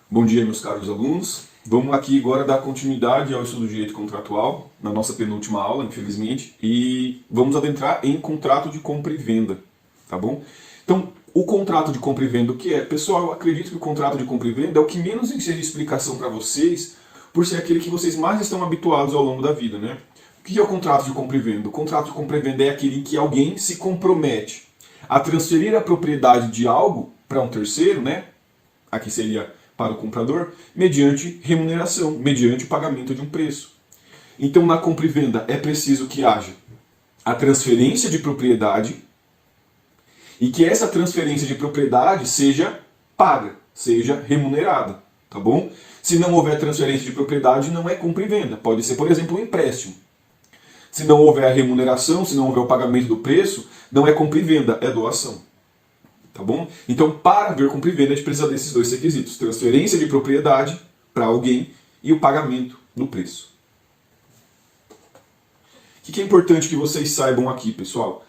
Bom dia, meus caros alunos. Vamos aqui agora dar continuidade ao estudo de direito contratual, na nossa penúltima aula, infelizmente, e vamos adentrar em contrato de compra e venda, tá bom? Então, o contrato de compra e venda, o que é? Pessoal, eu acredito que o contrato de compra e venda é o que menos exige explicação para vocês, por ser aquele que vocês mais estão habituados ao longo da vida, né? O que é o contrato de compra e venda? O contrato de compra e venda é aquele em que alguém se compromete a transferir a propriedade de algo para um terceiro, né? Aqui seria para o comprador, mediante remuneração, mediante o pagamento de um preço. Então, na compra e venda, é preciso que haja a transferência de propriedade e que essa transferência de propriedade seja paga, seja remunerada, tá bom? Se não houver transferência de propriedade, não é compra e venda. Pode ser, por exemplo, um empréstimo. Se não houver a remuneração, se não houver o pagamento do preço, não é compra e venda, é doação. Tá bom? Então, para haver compra e venda, a gente precisa desses dois requisitos. Transferência de propriedade para alguém e o pagamento do preço. O que é importante que vocês saibam aqui, pessoal?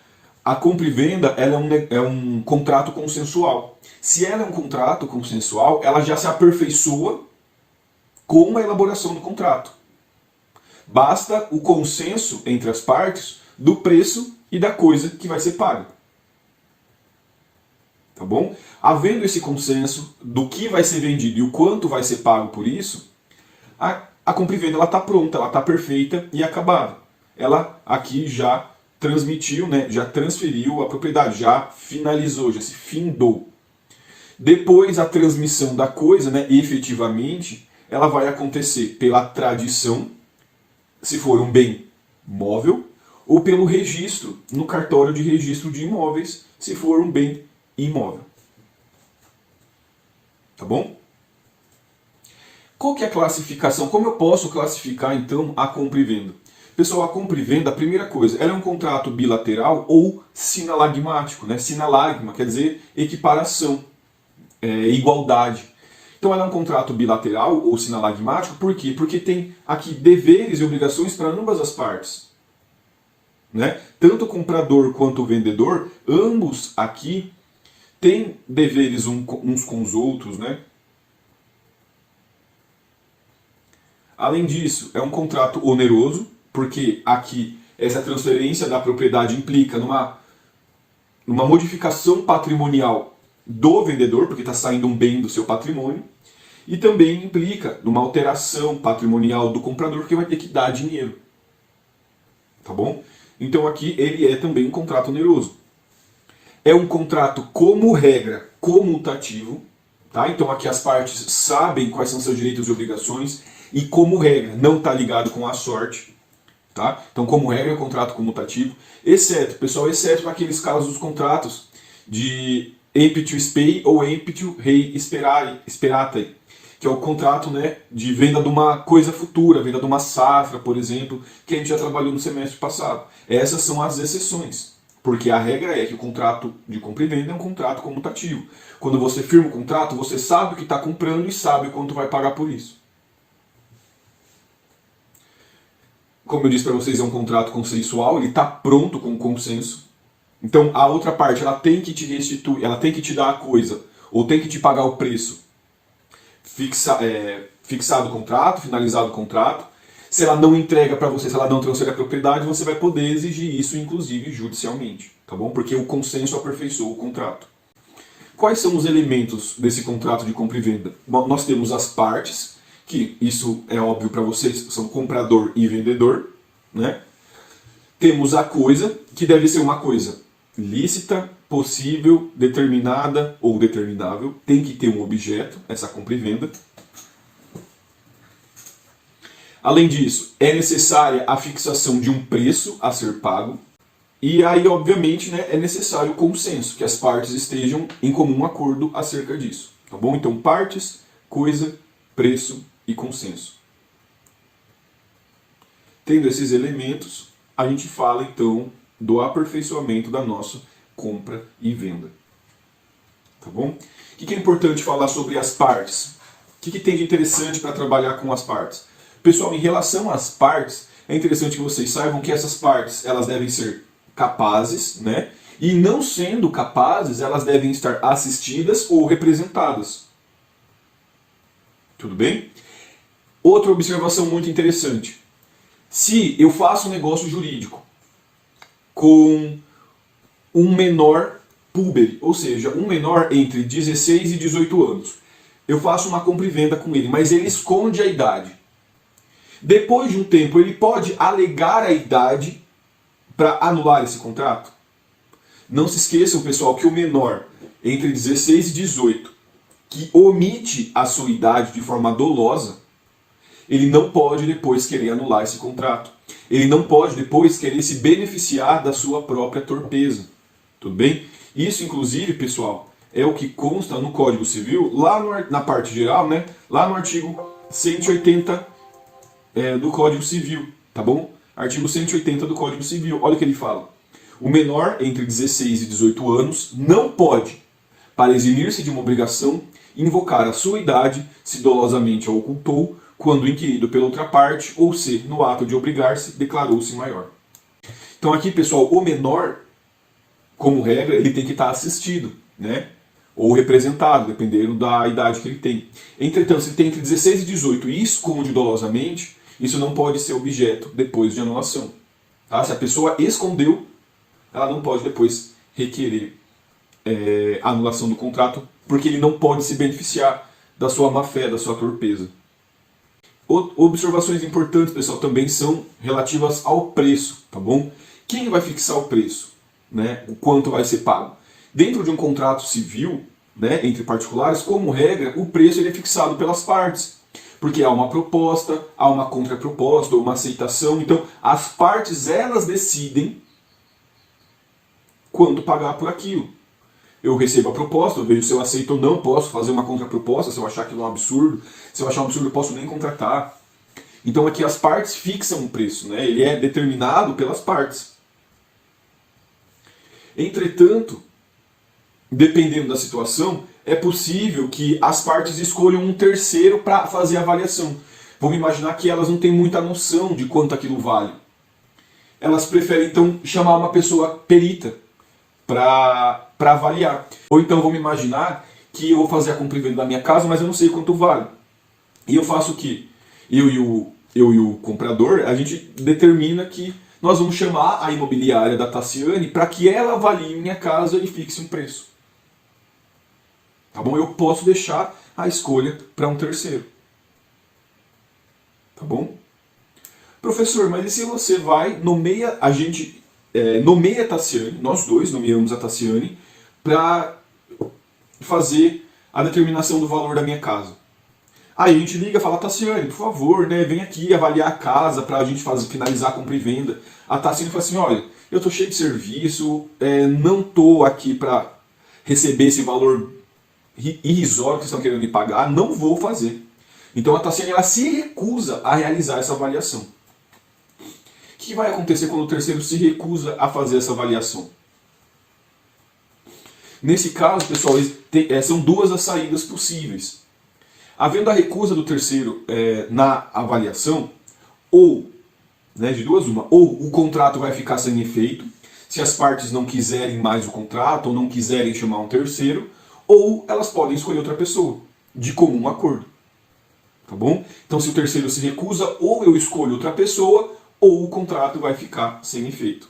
A compra e venda ela é um contrato consensual. Se ela é um contrato consensual, ela já se aperfeiçoa com a elaboração do contrato. Basta o consenso entre as partes do preço e da coisa que vai ser paga. Tá bom? Havendo esse consenso do que vai ser vendido e o quanto vai ser pago por isso, a compra e venda está pronta, ela está perfeita e acabada. Ela aqui já transmitiu, né, já transferiu a propriedade, já finalizou, já se findou. Depois a transmissão da coisa, né, efetivamente, ela vai acontecer pela tradição, se for um bem móvel, ou pelo registro no cartório de registro de imóveis, se for um bem imóvel. Tá bom? Qual que é a classificação? Como eu posso classificar, então, a compra e venda? Pessoal, a compra e venda, a primeira coisa, ela é um contrato bilateral ou sinalagmático, né? Sinalagma quer dizer equiparação, igualdade. Então, ela é um contrato bilateral ou sinalagmático, por quê? Porque tem aqui deveres e obrigações para ambas as partes. Né? Tanto o comprador quanto o vendedor, ambos aqui têm deveres uns com os outros, né? Além disso, é um contrato oneroso, porque aqui essa transferência da propriedade implica numa modificação patrimonial do vendedor, porque está saindo um bem do seu patrimônio, e também implica numa alteração patrimonial do comprador, que vai ter que dar dinheiro. Tá bom? Então aqui ele é também um contrato oneroso. É um contrato, como regra, comutativo. Tá? Então aqui as partes sabem quais são seus direitos e obrigações e, como regra, não está ligado com a sorte. Tá? Então, como regra, é um contrato comutativo. Exceto, pessoal, exceto naqueles casos dos contratos de empitio spei ou empitio rei speratai, que é o contrato, né, de venda de uma coisa futura, venda de uma safra, por exemplo, que a gente já trabalhou no semestre passado. Essas são as exceções. Porque a regra é que o contrato de compra e venda é um contrato comutativo. Quando você firma o contrato, você sabe o que está comprando e sabe quanto vai pagar por isso. Como eu disse para vocês, é um contrato consensual, ele está pronto com consenso. Então a outra parte, ela tem que te restituir, ela tem que te dar a coisa, ou tem que te pagar o preço. Fixado o contrato, finalizado o contrato. Se ela não entrega para você, se ela não transfere a propriedade, você vai poder exigir isso, inclusive judicialmente, tá bom? Porque o consenso aperfeiçoou o contrato. Quais são os elementos desse contrato de compra e venda? Bom, nós temos as partes, que isso é óbvio para vocês, são comprador e vendedor, né? Temos a coisa, que deve ser uma coisa lícita, possível, determinada ou determinável. Tem que ter um objeto, essa compra e venda. Além disso, é necessária a fixação de um preço a ser pago. E aí, obviamente, né, é necessário o consenso, que as partes estejam em comum acordo acerca disso. Tá bom? Então, partes, coisa, preço e consenso. Tendo esses elementos, a gente fala, então, do aperfeiçoamento da nossa compra e venda. Tá bom? O que é importante falar sobre as partes? O que tem de interessante para trabalhar com as partes? Pessoal, em relação às partes, é interessante que vocês saibam que essas partes elas devem ser capazes, né? E não sendo capazes, elas devem estar assistidas ou representadas. Tudo bem? Outra observação muito interessante. Se eu faço um negócio jurídico com um menor púber, ou seja, um menor entre 16 e 18 anos, eu faço uma compra e venda com ele, mas ele esconde a idade. Depois de um tempo, ele pode alegar a idade para anular esse contrato? Não se esqueçam, pessoal, que o menor entre 16 e 18, que omite a sua idade de forma dolosa, ele não pode depois querer anular esse contrato. Ele não pode depois querer se beneficiar da sua própria torpeza. Tudo bem? Isso, inclusive, pessoal, é o que consta no Código Civil, lá na parte geral, né? Lá no artigo 180 do Código Civil, tá bom? Artigo 180 do Código Civil. Olha o que ele fala. O menor entre 16 e 18 anos não pode, para eximir-se de uma obrigação, invocar a sua idade, se dolosamente a ocultou, quando inquirido pela outra parte, ou se, no ato de obrigar-se, declarou-se maior. Então aqui, pessoal, o menor, como regra, ele tem que estar assistido, né? Ou representado, dependendo da idade que ele tem. Entretanto, se ele tem entre 16 e 18 e esconde dolosamente, isso não pode ser objeto depois de anulação. Tá? Se a pessoa escondeu, ela não pode depois requerer a anulação do contrato, porque ele não pode se beneficiar da sua má-fé, da sua torpeza. Observações importantes, pessoal, também são relativas ao preço, tá bom? Quem vai fixar o preço, né? O quanto vai ser pago? Dentro de um contrato civil, né, entre particulares, como regra, o preço ele é fixado pelas partes. Porque há uma proposta, há uma contraproposta, ou uma aceitação. Então, as partes, elas decidem quanto pagar por aquilo. Eu recebo a proposta, eu vejo se eu aceito ou não, posso fazer uma contraproposta, se eu achar aquilo um absurdo. Se eu achar um absurdo, eu posso nem contratar. Então aqui as partes fixam o preço, né? Ele é determinado pelas partes. Entretanto, dependendo da situação, é possível que as partes escolham um terceiro para fazer a avaliação. Vamos imaginar que elas não têm muita noção de quanto aquilo vale. Elas preferem então chamar uma pessoa perita para avaliar. Ou então vamos imaginar que eu vou fazer a compra e venda da minha casa, mas eu não sei quanto vale. E eu faço o quê? Eu e o comprador, a gente determina que nós vamos chamar a imobiliária da Tassiane para que ela avalie minha casa e fixe um preço. Tá bom? Eu posso deixar a escolha para um terceiro. Tá bom? Professor, mas e se você vai, nomeia, a gente nomeia a Tassiane, nós dois nomeamos a Tassiane, para fazer a determinação do valor da minha casa. Aí a gente liga e fala, Tassiane, por favor, né, vem aqui avaliar a casa para a gente finalizar a compra e venda. A Tassiane fala assim, olha, eu estou cheio de serviço, não estou aqui para receber esse valor irrisório que vocês estão querendo me pagar, não vou fazer. Então a Tassiane ela se recusa a realizar essa avaliação. O que vai acontecer quando o terceiro se recusa a fazer essa avaliação? Nesse caso, pessoal, são duas as saídas possíveis. Havendo a recusa do terceiro na avaliação, ou, né, de duas uma, ou o contrato vai ficar sem efeito, se as partes não quiserem mais o contrato, ou não quiserem chamar um terceiro, ou elas podem escolher outra pessoa, de comum acordo. Tá bom? Então se o terceiro se recusa, ou eu escolho outra pessoa, ou o contrato vai ficar sem efeito.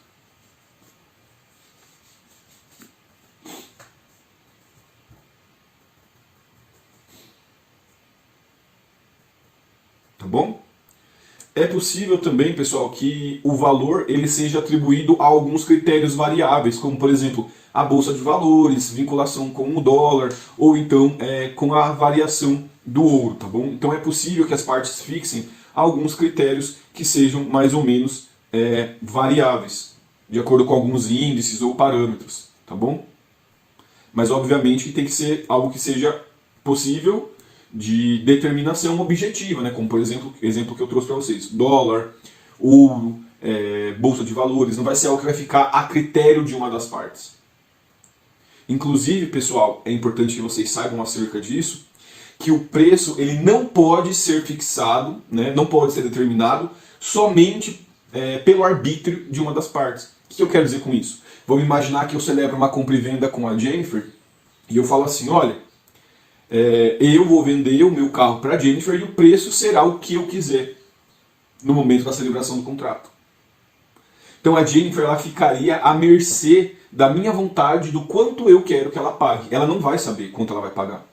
Tá bom? É possível também, pessoal, que o valor ele seja atribuído a alguns critérios variáveis, como por exemplo, a bolsa de valores, vinculação com o dólar, ou então com a variação do ouro, tá bom? Então é possível que as partes fixem alguns critérios que sejam mais ou menos variáveis, de acordo com alguns índices ou parâmetros, tá bom? Mas obviamente que tem que ser algo que seja possível de determinação objetiva, né? Como por exemplo, exemplo que eu trouxe para vocês, dólar, ouro, bolsa de valores, não vai ser algo que vai ficar a critério de uma das partes. Inclusive, pessoal, é importante que vocês saibam acerca disso, que o preço ele não pode ser fixado, né? Não pode ser determinado somente pelo arbítrio de uma das partes. O que eu quero dizer com isso? Vamos imaginar que eu celebro uma compra e venda com a Jennifer e eu falo assim, olha, eu vou vender o meu carro para a Jennifer e o preço será o que eu quiser no momento da celebração do contrato. Então a Jennifer ela ficaria à mercê da minha vontade, do quanto eu quero que ela pague. Ela não vai saber quanto ela vai pagar.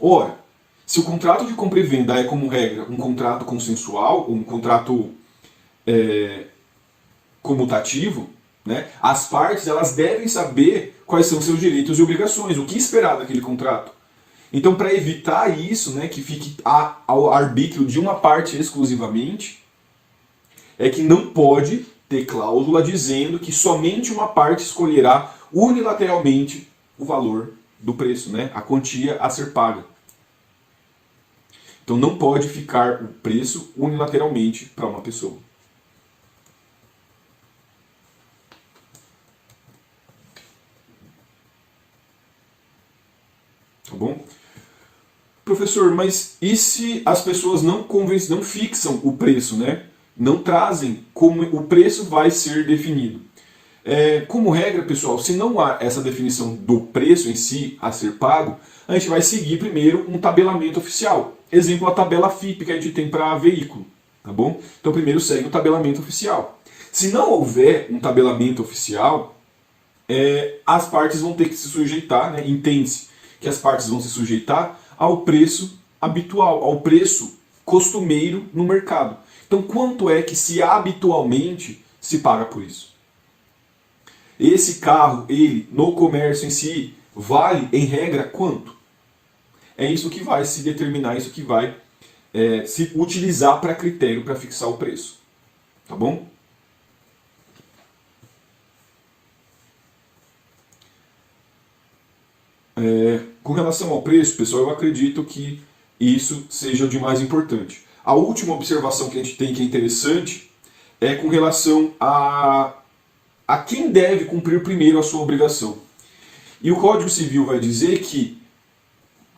Ora, se o contrato de compra e venda é, como regra, um contrato consensual, um contrato comutativo, né, as partes elas devem saber quais são seus direitos e obrigações, o que esperar daquele contrato. Então, para evitar isso, né, que fique ao arbítrio de uma parte exclusivamente, é que não pode ter cláusula dizendo que somente uma parte escolherá unilateralmente o valor do preço, né, a quantia a ser paga. Então não pode ficar o preço unilateralmente para uma pessoa. Tá bom? Professor, mas e se as pessoas não fixam o preço, né? Não trazem como o preço vai ser definido? Como regra, pessoal, se não há essa definição do preço em si a ser pago, a gente vai seguir primeiro um tabelamento oficial. Exemplo, a tabela FIPE que a gente tem para veículo. Tá bom? Então primeiro segue o tabelamento oficial. Se não houver um tabelamento oficial, as partes vão ter que se sujeitar, né? Entende-se que as partes vão se sujeitar ao preço habitual, ao preço costumeiro no mercado. Então, quanto é que se habitualmente se paga por isso? Esse carro, ele, no comércio em si, vale, em regra, quanto? É isso que vai se determinar, isso que vai se utilizar para critério para fixar o preço. Tá bom? Com relação ao preço, pessoal, eu acredito que isso seja o de mais importante. A última observação que a gente tem que é interessante é com relação a quem deve cumprir primeiro a sua obrigação. E o Código Civil vai dizer que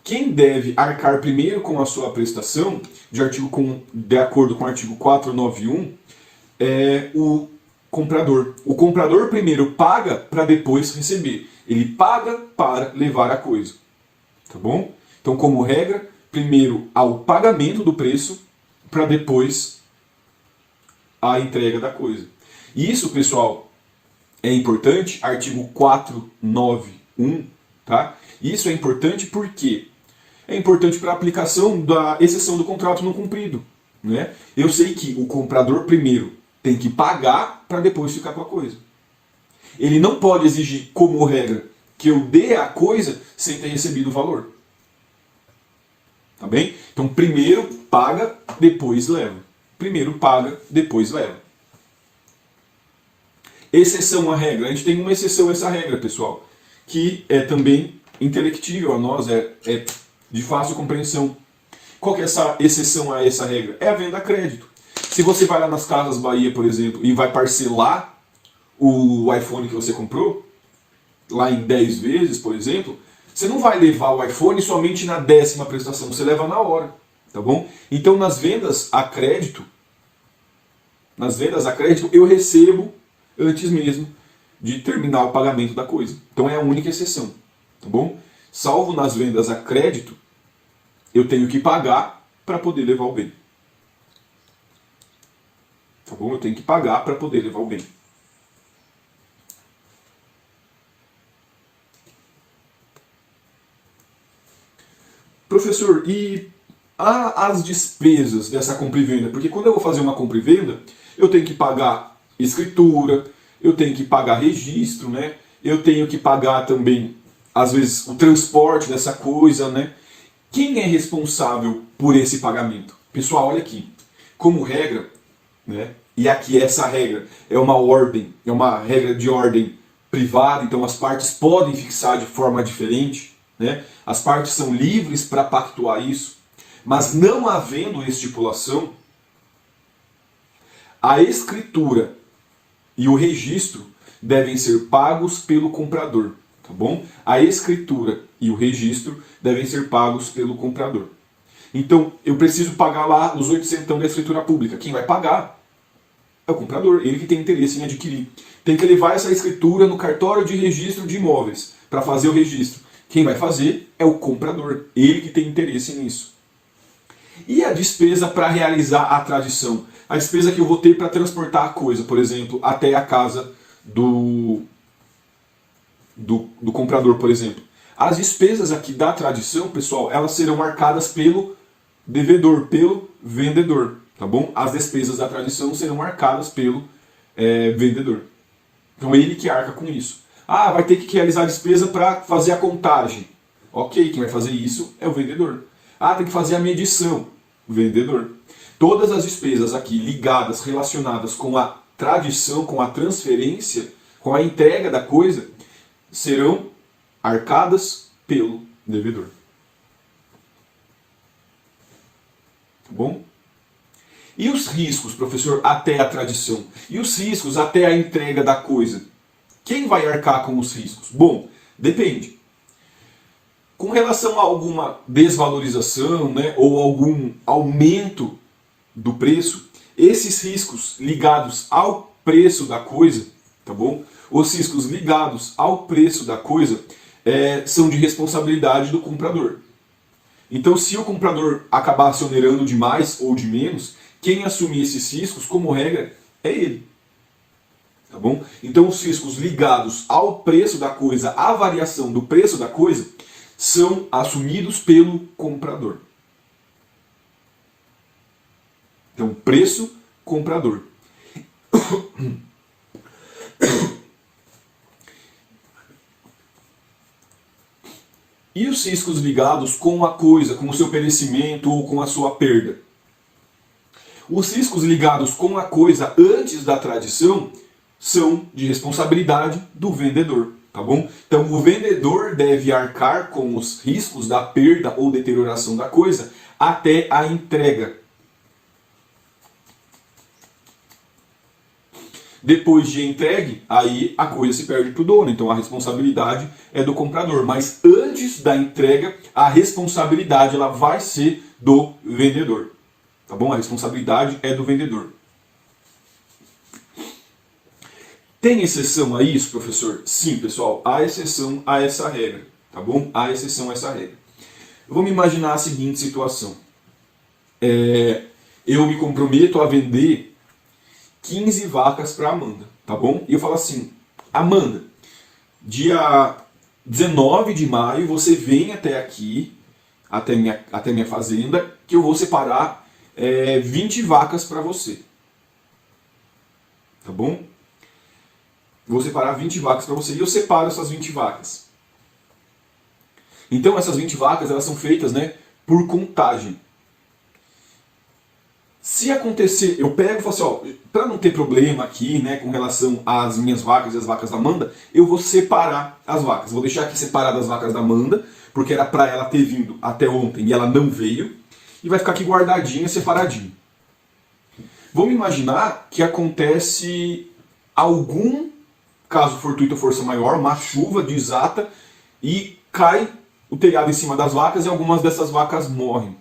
quem deve arcar primeiro com a sua prestação, de acordo com o artigo 491, é o comprador. O comprador primeiro paga para depois receber. Ele paga para levar a coisa. Tá bom? Então, como regra, primeiro há o pagamento do preço para depois a entrega da coisa. E isso, pessoal, é importante, artigo 491, tá? Isso é importante porque é importante para a aplicação da exceção do contrato não cumprido, né? Eu sei que o comprador primeiro tem que pagar para depois ficar com a coisa. Ele não pode exigir, como regra, que eu dê a coisa sem ter recebido o valor. Tá bem? Então, primeiro paga, depois leva. Primeiro paga, depois leva. Exceção à regra. A gente tem uma exceção a essa regra, pessoal, que é também intelectível a nós, é de fácil compreensão. Qual que é essa exceção a essa regra? É a venda a crédito. Se você vai lá nas Casas Bahia, por exemplo, e vai parcelar o iPhone que você comprou, lá em 10 vezes, por exemplo, você não vai levar o iPhone somente na 10ª prestação, você leva na hora, tá bom? Então nas vendas a crédito, eu recebo antes mesmo de terminar o pagamento da coisa. Então é a única exceção, tá bom? Salvo nas vendas a crédito, eu tenho que pagar para poder levar o bem. Tá bom? Eu tenho que pagar para poder levar o bem. Professor, e as despesas dessa compra e venda? Porque quando eu vou fazer uma compra e venda, eu tenho que pagar escritura, eu tenho que pagar registro, né? Eu tenho que pagar também, às vezes, o transporte dessa coisa, né? Quem é responsável por esse pagamento? Pessoal, olha aqui. Como regra, né? E aqui essa regra é uma ordem, é uma regra de ordem privada, então as partes podem fixar de forma diferente, né? As partes são livres para pactuar isso, mas não havendo estipulação, a escritura e o registro devem ser pagos pelo comprador, tá bom? A escritura e o registro devem ser pagos pelo comprador. Então, eu preciso pagar lá os 800 da escritura pública. Quem vai pagar é o comprador, ele que tem interesse em adquirir. Tem que levar essa escritura no cartório de registro de imóveis para fazer o registro. Quem vai fazer é o comprador, ele que tem interesse nisso. E a despesa para realizar a tradição? A despesa que eu vou ter para transportar a coisa, por exemplo, até a casa do comprador, por exemplo. As despesas aqui da tradição, pessoal, elas serão marcadas pelo devedor, pelo vendedor, tá bom? As despesas da tradição serão marcadas pelo vendedor. Então ele que arca com isso. Ah, vai ter que realizar a despesa para fazer a contagem. Ok, quem vai fazer isso é o vendedor. Ah, tem que fazer a medição. O vendedor. Todas as despesas aqui ligadas, relacionadas com a tradição, com a transferência, com a entrega da coisa, serão arcadas pelo devedor. Tá bom? E os riscos, professor, até a tradição? E os riscos até a entrega da coisa? Quem vai arcar com os riscos? Bom, depende. Com relação a alguma desvalorização, né, ou algum aumento do preço, esses riscos ligados ao preço da coisa, tá bom? Os riscos ligados ao preço da coisa são de responsabilidade do comprador. Então, se o comprador acabar se onerando de mais ou de menos, quem assumir esses riscos, como regra, é ele. Tá bom? Então, os riscos ligados ao preço da coisa, à variação do preço da coisa, são assumidos pelo comprador. Então, preço, comprador. E os riscos ligados com a coisa, com o seu perecimento ou com a sua perda? Os riscos ligados com a coisa antes da tradição são de responsabilidade do vendedor, tá bom? Então o vendedor deve arcar com os riscos da perda ou deterioração da coisa até a entrega. Depois de entregue, aí a coisa se perde para o dono, então a responsabilidade é do comprador. Mas antes da entrega, a responsabilidade ela vai ser do vendedor. Tá bom? A responsabilidade é do vendedor. Tem exceção a isso, professor? Sim, pessoal, há exceção a essa regra. Tá bom? Há exceção a essa regra. Vamos imaginar a seguinte situação. Eu me comprometo a vender 15 vacas para Amanda, tá bom? E eu falo assim, Amanda, dia 19 de maio você vem até aqui, até minha fazenda, que eu vou separar 20 vacas para você. Tá bom? Vou separar 20 vacas para você e eu separo essas 20 vacas. Então essas 20 vacas elas são feitas, né, por contagem. Se acontecer, eu pego e falo assim, ó, para não ter problema aqui, né, com relação às minhas vacas e as vacas da Amanda, eu vou separar as vacas. Vou deixar aqui separadas as vacas da Amanda, porque era para ela ter vindo até ontem e ela não veio, e vai ficar aqui guardadinha, separadinho. Vamos imaginar que acontece algum caso fortuito ou força maior, uma chuva desata e cai o telhado em cima das vacas e algumas dessas vacas morrem.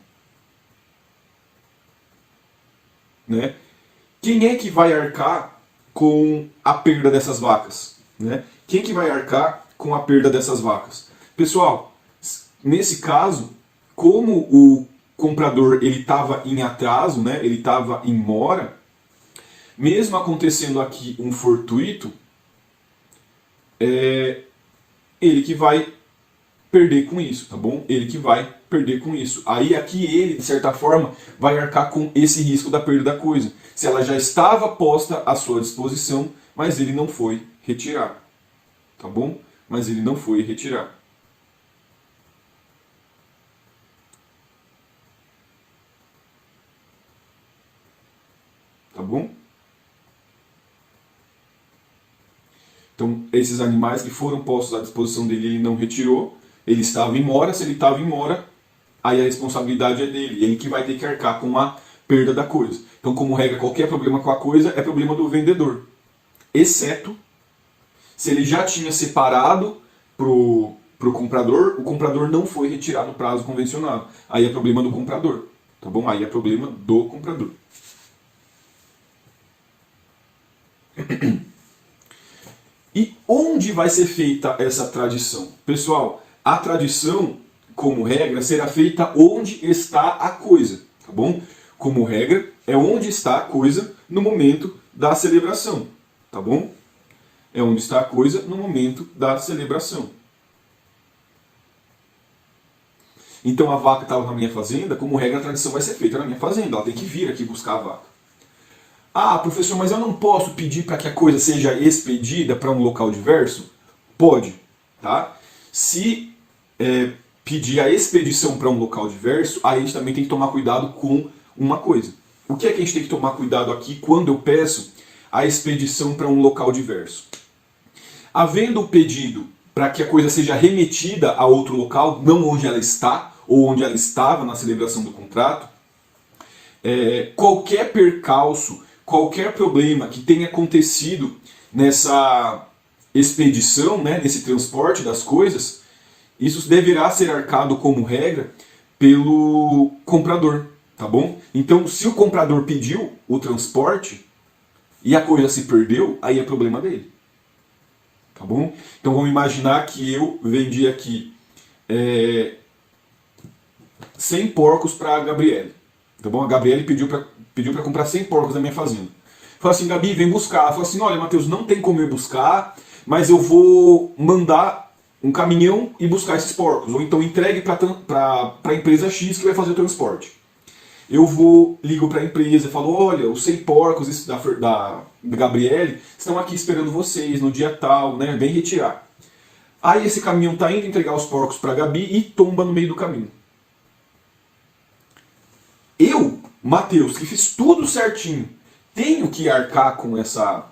Né? Quem é que vai arcar com a perda dessas vacas? Né? Quem que vai arcar com a perda dessas vacas? Pessoal, nesse caso, como o comprador ele estava em atraso, né? Ele estava em mora, mesmo acontecendo aqui um fortuito, ele que vai perder com isso, tá bom? Ele que vai perder com isso. Aí aqui ele, de certa forma, vai arcar com esse risco da perda da coisa. Se ela já estava posta à sua disposição, mas ele não foi retirar. Tá bom? Mas ele não foi retirar. Tá bom? Então, esses animais que foram postos à disposição dele, ele não retirou. Ele estava em mora, se ele estava em mora, aí a responsabilidade é dele. Ele que vai ter que arcar com a perda da coisa. Então, como regra, qualquer problema com a coisa é problema do vendedor. Exceto se ele já tinha separado pro comprador, o comprador não foi retirar no prazo convencionado. Aí é problema do comprador. Tá bom? Aí é problema do comprador. E onde vai ser feita essa tradição? Pessoal, A tradição, como regra, será feita onde está a coisa, tá bom? Como regra, é onde está a coisa no momento da celebração, tá bom? É onde está a coisa no momento da celebração. Então a vaca estava na minha fazenda, como regra a tradição vai ser feita na minha fazenda, ela tem que vir aqui buscar a vaca. Ah, professor, mas eu não posso pedir para que a coisa seja expedida para um local diverso? Pode, tá? Se pedir a expedição para um local diverso, aí a gente também tem que tomar cuidado com uma coisa. O que é que a gente tem que tomar cuidado aqui quando eu peço a expedição para um local diverso? Havendo o pedido para que a coisa seja remetida a outro local, não onde ela está, ou onde ela estava na celebração do contrato, qualquer percalço, qualquer problema que tenha acontecido nessa expedição, né, nesse transporte das coisas, isso deverá ser arcado como regra pelo comprador, tá bom? Então, se o comprador pediu o transporte e a coisa se perdeu, aí é problema dele. Tá bom? Então vamos imaginar que eu vendi aqui 100 porcos para a Gabriele. Tá bom? A Gabriele pediu para comprar 100 porcos da minha fazenda. Falei assim, Gabi, vem buscar. Ela falou assim, olha, Matheus, não tem como eu buscar, mas eu vou mandar um caminhão e buscar esses porcos. Ou então entregue para a empresa X que vai fazer o transporte. Eu ligo para a empresa e falo, olha, os 100 porcos da Gabriele estão aqui esperando vocês no dia tal, né? Vem retirar. Aí esse caminhão está indo entregar os porcos para a Gabi e tomba no meio do caminho. Eu, Matheus, que fiz tudo certinho, tenho que arcar com essa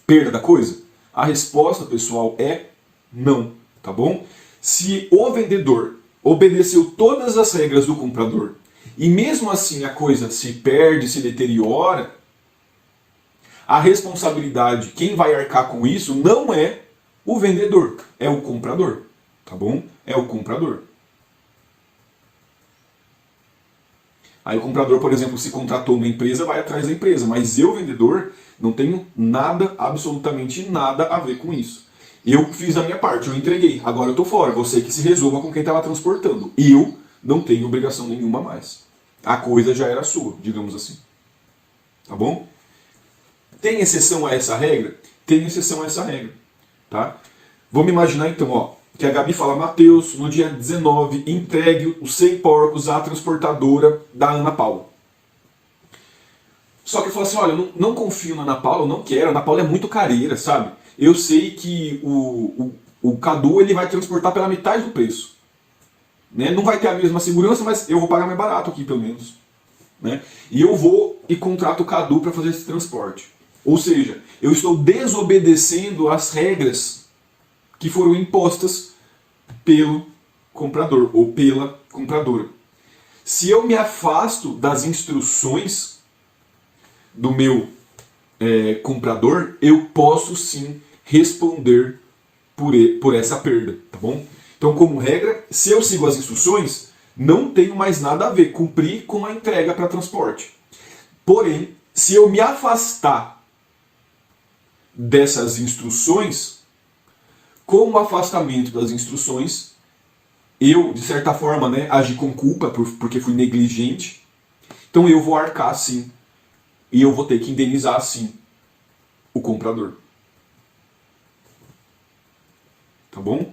perda da coisa? A resposta, pessoal, é não, tá bom? Se o vendedor obedeceu todas as regras do comprador e mesmo assim a coisa se perde, se deteriora, a responsabilidade, quem vai arcar com isso, não é o vendedor, é o comprador, tá bom? É o comprador. Aí o comprador, por exemplo, se contratou uma empresa, vai atrás da empresa, mas eu, vendedor, não tenho nada, absolutamente nada a ver com isso. Eu fiz a minha parte, eu entreguei, agora eu tô fora, você que se resolva com quem estava transportando. Eu não tenho obrigação nenhuma mais. A coisa já era sua, digamos assim. Tá bom? Tem exceção a essa regra? Tem exceção a essa regra. Tá? Vamos imaginar então, ó, que a Gabi fala, Matheus, no dia 19, entregue os 100 porcos à transportadora da Ana Paula. Só que eu falo assim, olha, eu não confio na Ana Paula, eu não quero, a Ana Paula é muito careira, sabe? Eu sei que o Cadu ele vai transportar pela metade do preço. Né? Não vai ter a mesma segurança, mas eu vou pagar mais barato aqui, pelo menos. Né? E eu vou e contrato o Cadu para fazer esse transporte. Ou seja, eu estou desobedecendo as regras que foram impostas pelo comprador ou pela compradora. Se eu me afasto das instruções do meu comprador, eu posso sim responder por essa perda, tá bom? Então, como regra, se eu sigo as instruções, não tenho mais nada a ver, cumprir com a entrega para transporte. Porém, se eu me afastar dessas instruções, com o afastamento das instruções, eu, de certa forma, né, agi com culpa porque fui negligente, então eu vou arcar sim, e eu vou ter que indenizar sim o comprador. Tá bom?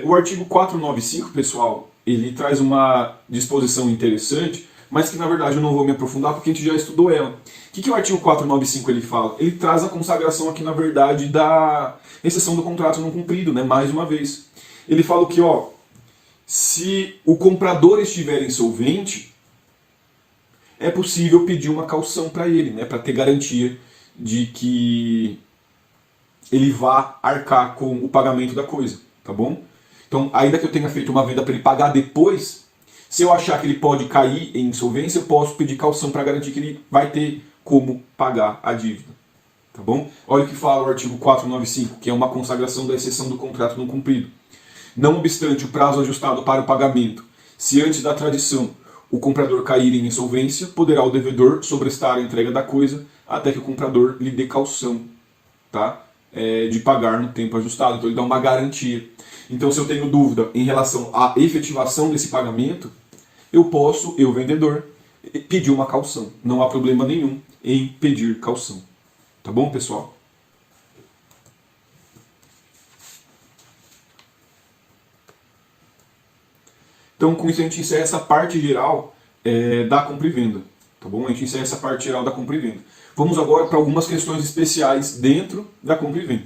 O artigo 495, pessoal, ele traz uma disposição interessante, mas que na verdade eu não vou me aprofundar porque a gente já estudou ela. O que o artigo 495 ele fala? Ele traz a consagração aqui, na verdade, da exceção do contrato não cumprido, né? Mais uma vez. Ele fala que, ó, se o comprador estiver insolvente, é possível pedir uma caução para ele, né? Para ter garantia de que ele vá arcar com o pagamento da coisa. Tá bom? Então, ainda que eu tenha feito uma venda para ele pagar depois, se eu achar que ele pode cair em insolvência, eu posso pedir caução para garantir que ele vai ter como pagar a dívida. Tá bom? Olha o que fala o artigo 495, que é uma consagração da exceção do contrato não cumprido. Não obstante o prazo ajustado para o pagamento, se antes da tradição o comprador cair em insolvência, poderá o devedor sobrestar a entrega da coisa até que o comprador lhe dê caução, tá? De pagar no tempo ajustado. Então ele dá uma garantia. Então se eu tenho dúvida em relação à efetivação desse pagamento, eu posso, eu vendedor, pedir uma caução. Não há problema nenhum em pedir caução. Tá bom, pessoal? Então, com isso a gente encerra essa parte geral da compra e venda. Tá bom? A gente encerra essa parte geral da compra e venda. Vamos agora para algumas questões especiais dentro da compra e venda.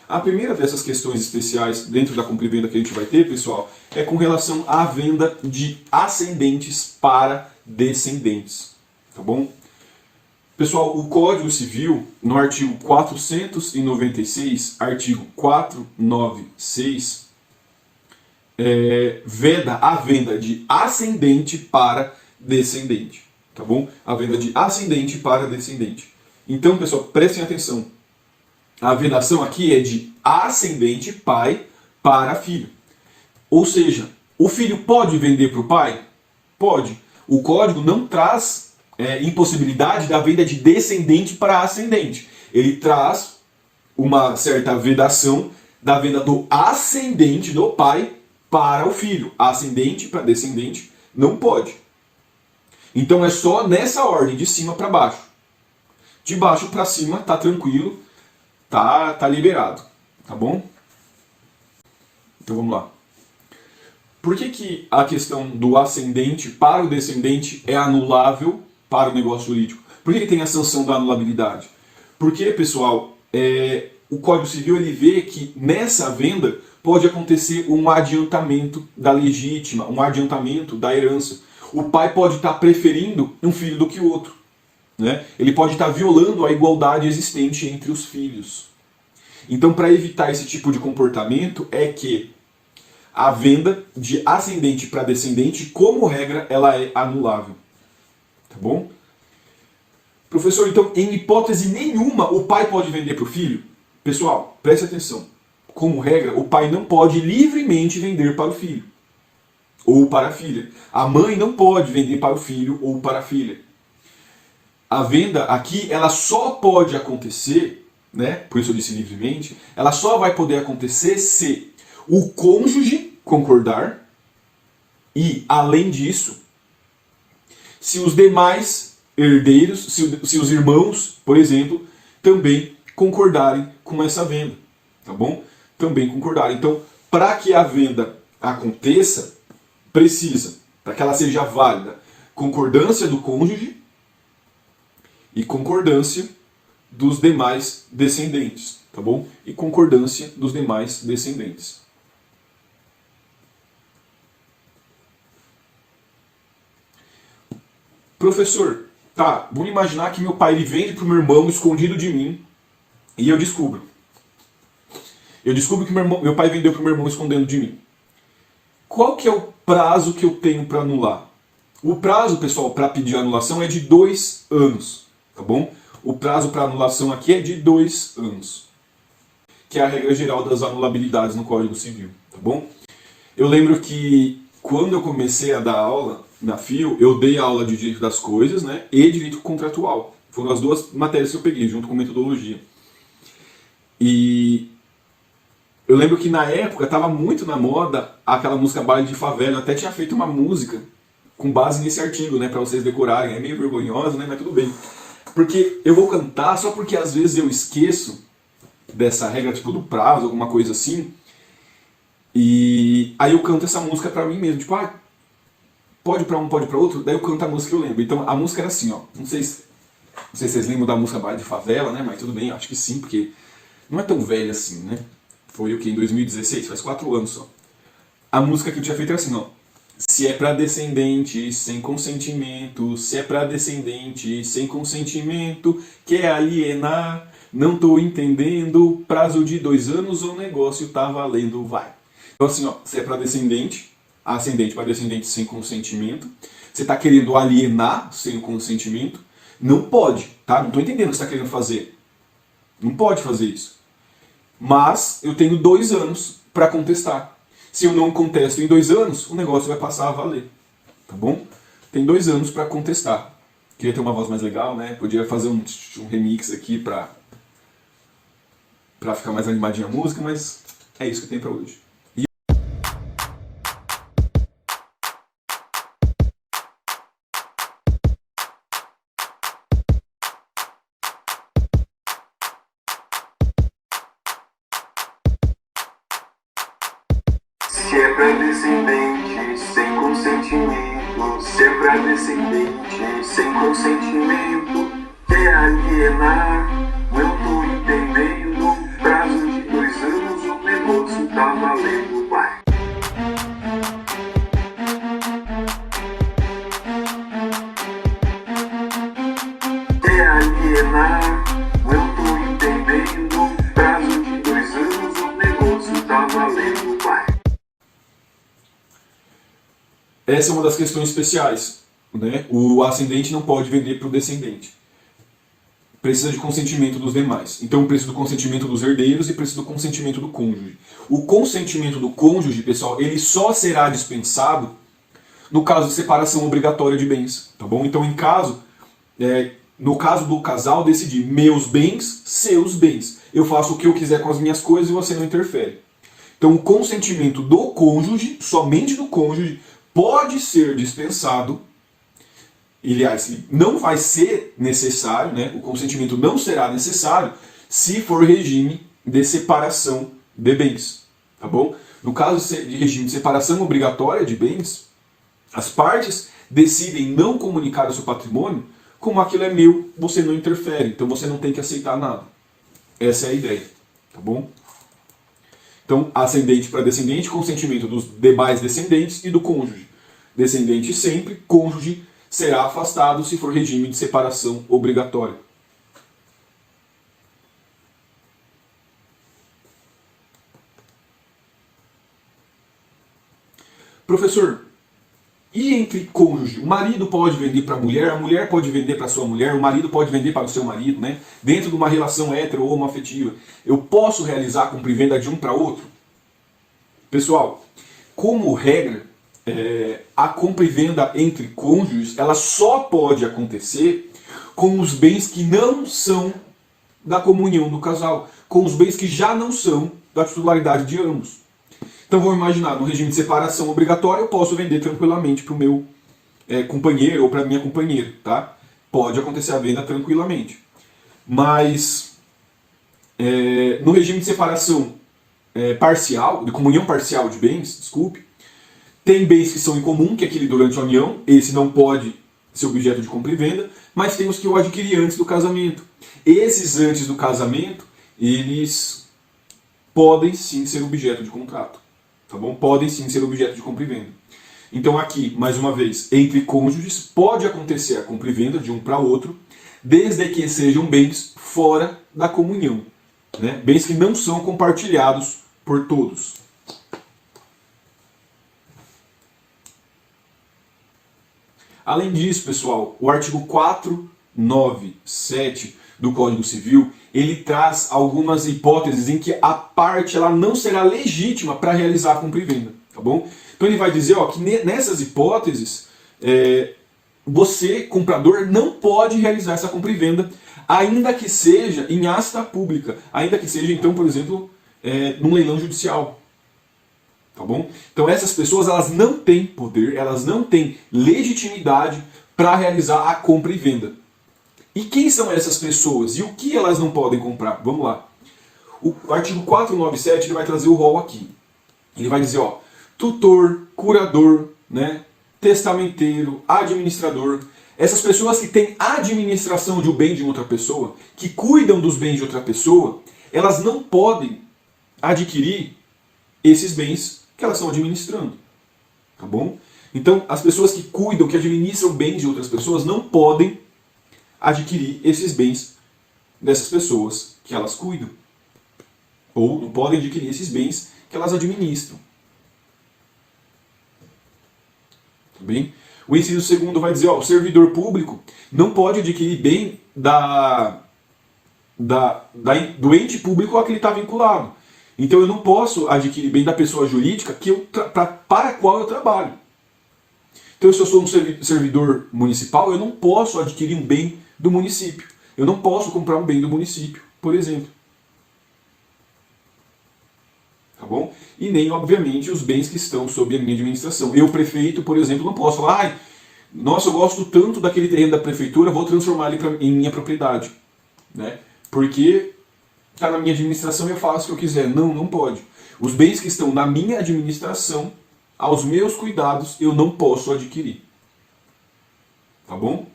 A primeira dessas questões especiais dentro da compra e venda que a gente vai ter, pessoal, é com relação à venda de ascendentes para descendentes. Tá bom? Pessoal, o Código Civil, no artigo 496, artigo 496, veda a venda de ascendente para descendente, tá bom? A venda de ascendente para descendente. Então, pessoal, prestem atenção. A vedação aqui é de ascendente, pai, para filho. Ou seja, o filho pode vender para o pai? Pode. O código não traz impossibilidade da venda de descendente para ascendente. Ele traz uma certa vedação da venda do ascendente do pai para o filho. Ascendente para descendente não pode. Então é só nessa ordem, de cima para baixo. De baixo para cima tá tranquilo, tá liberado, tá bom? Então vamos lá. Por que a questão do ascendente para o descendente é anulável para o negócio jurídico? Por que tem a sanção da anulabilidade? Porque, pessoal, o Código Civil ele vê que nessa venda pode acontecer um adiantamento da legítima, um adiantamento da herança. O pai pode estar preferindo um filho do que o outro, né? Ele pode estar violando a igualdade existente entre os filhos. Então, para evitar esse tipo de comportamento, é que a venda de ascendente para descendente, como regra, ela é anulável. Tá bom? Professor, então, em hipótese nenhuma, o pai pode vender para o filho? Pessoal, preste atenção. Como regra, o pai não pode livremente vender para o filho ou para a filha. A mãe não pode vender para o filho ou para a filha. A venda aqui, ela só pode acontecer, né? Por isso eu disse livremente, ela só vai poder acontecer se o cônjuge concordar e, além disso, se os demais herdeiros, se os irmãos, por exemplo, também concordarem com essa venda, tá bom? Também concordarem. Então, para que a venda aconteça, precisa, para que ela seja válida, concordância do cônjuge e concordância dos demais descendentes, tá bom? E concordância dos demais descendentes. Professor, tá, vamos imaginar que meu pai ele vende para o meu irmão escondido de mim e eu descubro. Eu descubro que meu pai vendeu para o meu irmão escondendo de mim. Qual que é o prazo que eu tenho para anular? O prazo, pessoal, para pedir anulação é de 2 anos, tá bom? O prazo para anulação aqui é de 2 anos, que é a regra geral das anulabilidades no Código Civil, tá bom? Eu lembro que quando eu comecei a dar aula na FIO, eu dei aula de Direito das Coisas, né, e Direito Contratual. Foram as duas matérias que eu peguei, junto com Metodologia. E eu lembro que na época estava muito na moda aquela música Baile de Favela. Eu até tinha feito uma música com base nesse artigo, né, para vocês decorarem. É meio vergonhosa, né, mas tudo bem. Porque eu vou cantar só porque às vezes eu esqueço dessa regra tipo do prazo, alguma coisa assim. E aí eu canto essa música pra mim mesmo, tipo, pode pra um, pode pra outro, daí eu canto a música que eu lembro. Então a música era assim, ó, não sei se vocês lembram da música Baile de Favela, né, mas tudo bem, acho que sim, porque não é tão velha assim, né. Foi o que, em 2016, faz 4 anos só. A música que eu tinha feito era assim, ó. Se é pra descendente sem consentimento, se é pra descendente sem consentimento, quer alienar, não tô entendendo, prazo de 2 anos o negócio tá valendo, vai. Então assim, ó, se é pra descendente, ascendente para descendente sem consentimento, você tá querendo alienar sem consentimento, não pode, tá? Não tô entendendo o que você tá querendo fazer. Não pode fazer isso. Mas eu tenho 2 anos para contestar. Se eu não contesto em 2 anos, o negócio vai passar a valer. Tá bom? tem 2 anos para contestar. Queria ter uma voz mais legal, né? Podia fazer um remix aqui para ficar mais animadinha a música, mas é isso que tem para hoje. Se é pra descendente, sem consentimento. Se é pra descendente, sem consentimento. Quer alienar, eu tô entendendo. Prazo de 2 anos, o negócio tá valendo, vai. Quer alienar, eu tô entendendo. Prazo de 2 anos, o negócio tá valendo, vai. Essa é uma das questões especiais, né? O ascendente não pode vender para o descendente. Precisa de consentimento dos demais. Então precisa do consentimento dos herdeiros e precisa do consentimento do cônjuge. O consentimento do cônjuge, pessoal, ele só será dispensado no caso de separação obrigatória de bens, tá bom? Então no caso do casal, decidir meus bens, seus bens. Eu faço o que eu quiser com as minhas coisas e você não interfere. Então o consentimento do cônjuge, somente do cônjuge, pode ser dispensado. Aliás, não vai ser necessário, né? O consentimento não será necessário se for regime de separação de bens, tá bom? No caso de regime de separação obrigatória de bens, as partes decidem não comunicar o seu patrimônio, como aquilo é meu, você não interfere, então você não tem que aceitar nada. Essa é a ideia, tá bom? Então, ascendente para descendente, consentimento dos demais descendentes e do cônjuge. Descendente sempre, cônjuge será afastado se for regime de separação obrigatória. Professor, e entre cônjuge? O marido pode vender para a mulher pode vender para sua mulher, o marido pode vender para o seu marido, né? Dentro de uma relação hétero ou homoafetiva. Eu posso realizar a compra e venda de um para outro? Pessoal, como regra, a compra e venda entre cônjuges, ela só pode acontecer com os bens que não são da comunhão do casal, com os bens que já não são da titularidade de ambos. Então vamos imaginar, no regime de separação obrigatória, eu posso vender tranquilamente para o meu companheiro ou para a minha companheira, tá? Pode acontecer a venda tranquilamente. Mas no regime de separação parcial, de comunhão parcial de bens, desculpe, tem bens que são em comum, que é aquele durante a união, esse não pode ser objeto de compra e venda, mas tem os que eu adquiri antes do casamento. Esses antes do casamento, eles podem sim ser objeto de contrato, tá bom? Podem sim ser objeto de compra e venda. Então aqui, mais uma vez, entre cônjuges, pode acontecer a compra e venda de um para outro, desde que sejam bens fora da comunhão, né? Bens que não são compartilhados por todos. Além disso, pessoal, o artigo 497 do Código Civil, ele traz algumas hipóteses em que a parte ela não será legítima para realizar a compra e venda, tá bom? Então ele vai dizer que nessas hipóteses, você, comprador, não pode realizar essa compra e venda, ainda que seja em asta pública, ainda que seja, então, por exemplo, num leilão judicial. Tá bom? Então essas pessoas elas não têm poder, elas não têm legitimidade para realizar a compra e venda. E quem são essas pessoas? E o que elas não podem comprar? Vamos lá. O artigo 497 ele vai trazer o rol aqui. Ele vai dizer, tutor, curador, né, testamenteiro, administrador. Essas pessoas que têm administração de um bem de outra pessoa, que cuidam dos bens de outra pessoa, elas não podem adquirir esses bens que elas estão administrando, tá bom? Então, as pessoas que cuidam, que administram bens de outras pessoas, não podem adquirir esses bens dessas pessoas que elas cuidam. Ou não podem adquirir esses bens que elas administram. Tá bem? O inciso segundo vai dizer, o servidor público não pode adquirir bem do ente público a que ele está vinculado. Então eu não posso adquirir bem da pessoa jurídica para a qual eu trabalho. Então, se eu sou um servidor municipal, eu não posso adquirir um bem do município. Eu não posso comprar um bem do município, por exemplo. Tá bom? E nem, obviamente, os bens que estão sob a minha administração. Eu, prefeito, por exemplo, não posso falar, ai, nossa, eu gosto tanto daquele terreno da prefeitura, vou transformar ele em minha propriedade. Né? Porque está na minha administração e eu faço o que eu quiser. Não, não pode. Os bens que estão na minha administração, aos meus cuidados, eu não posso adquirir. Tá bom?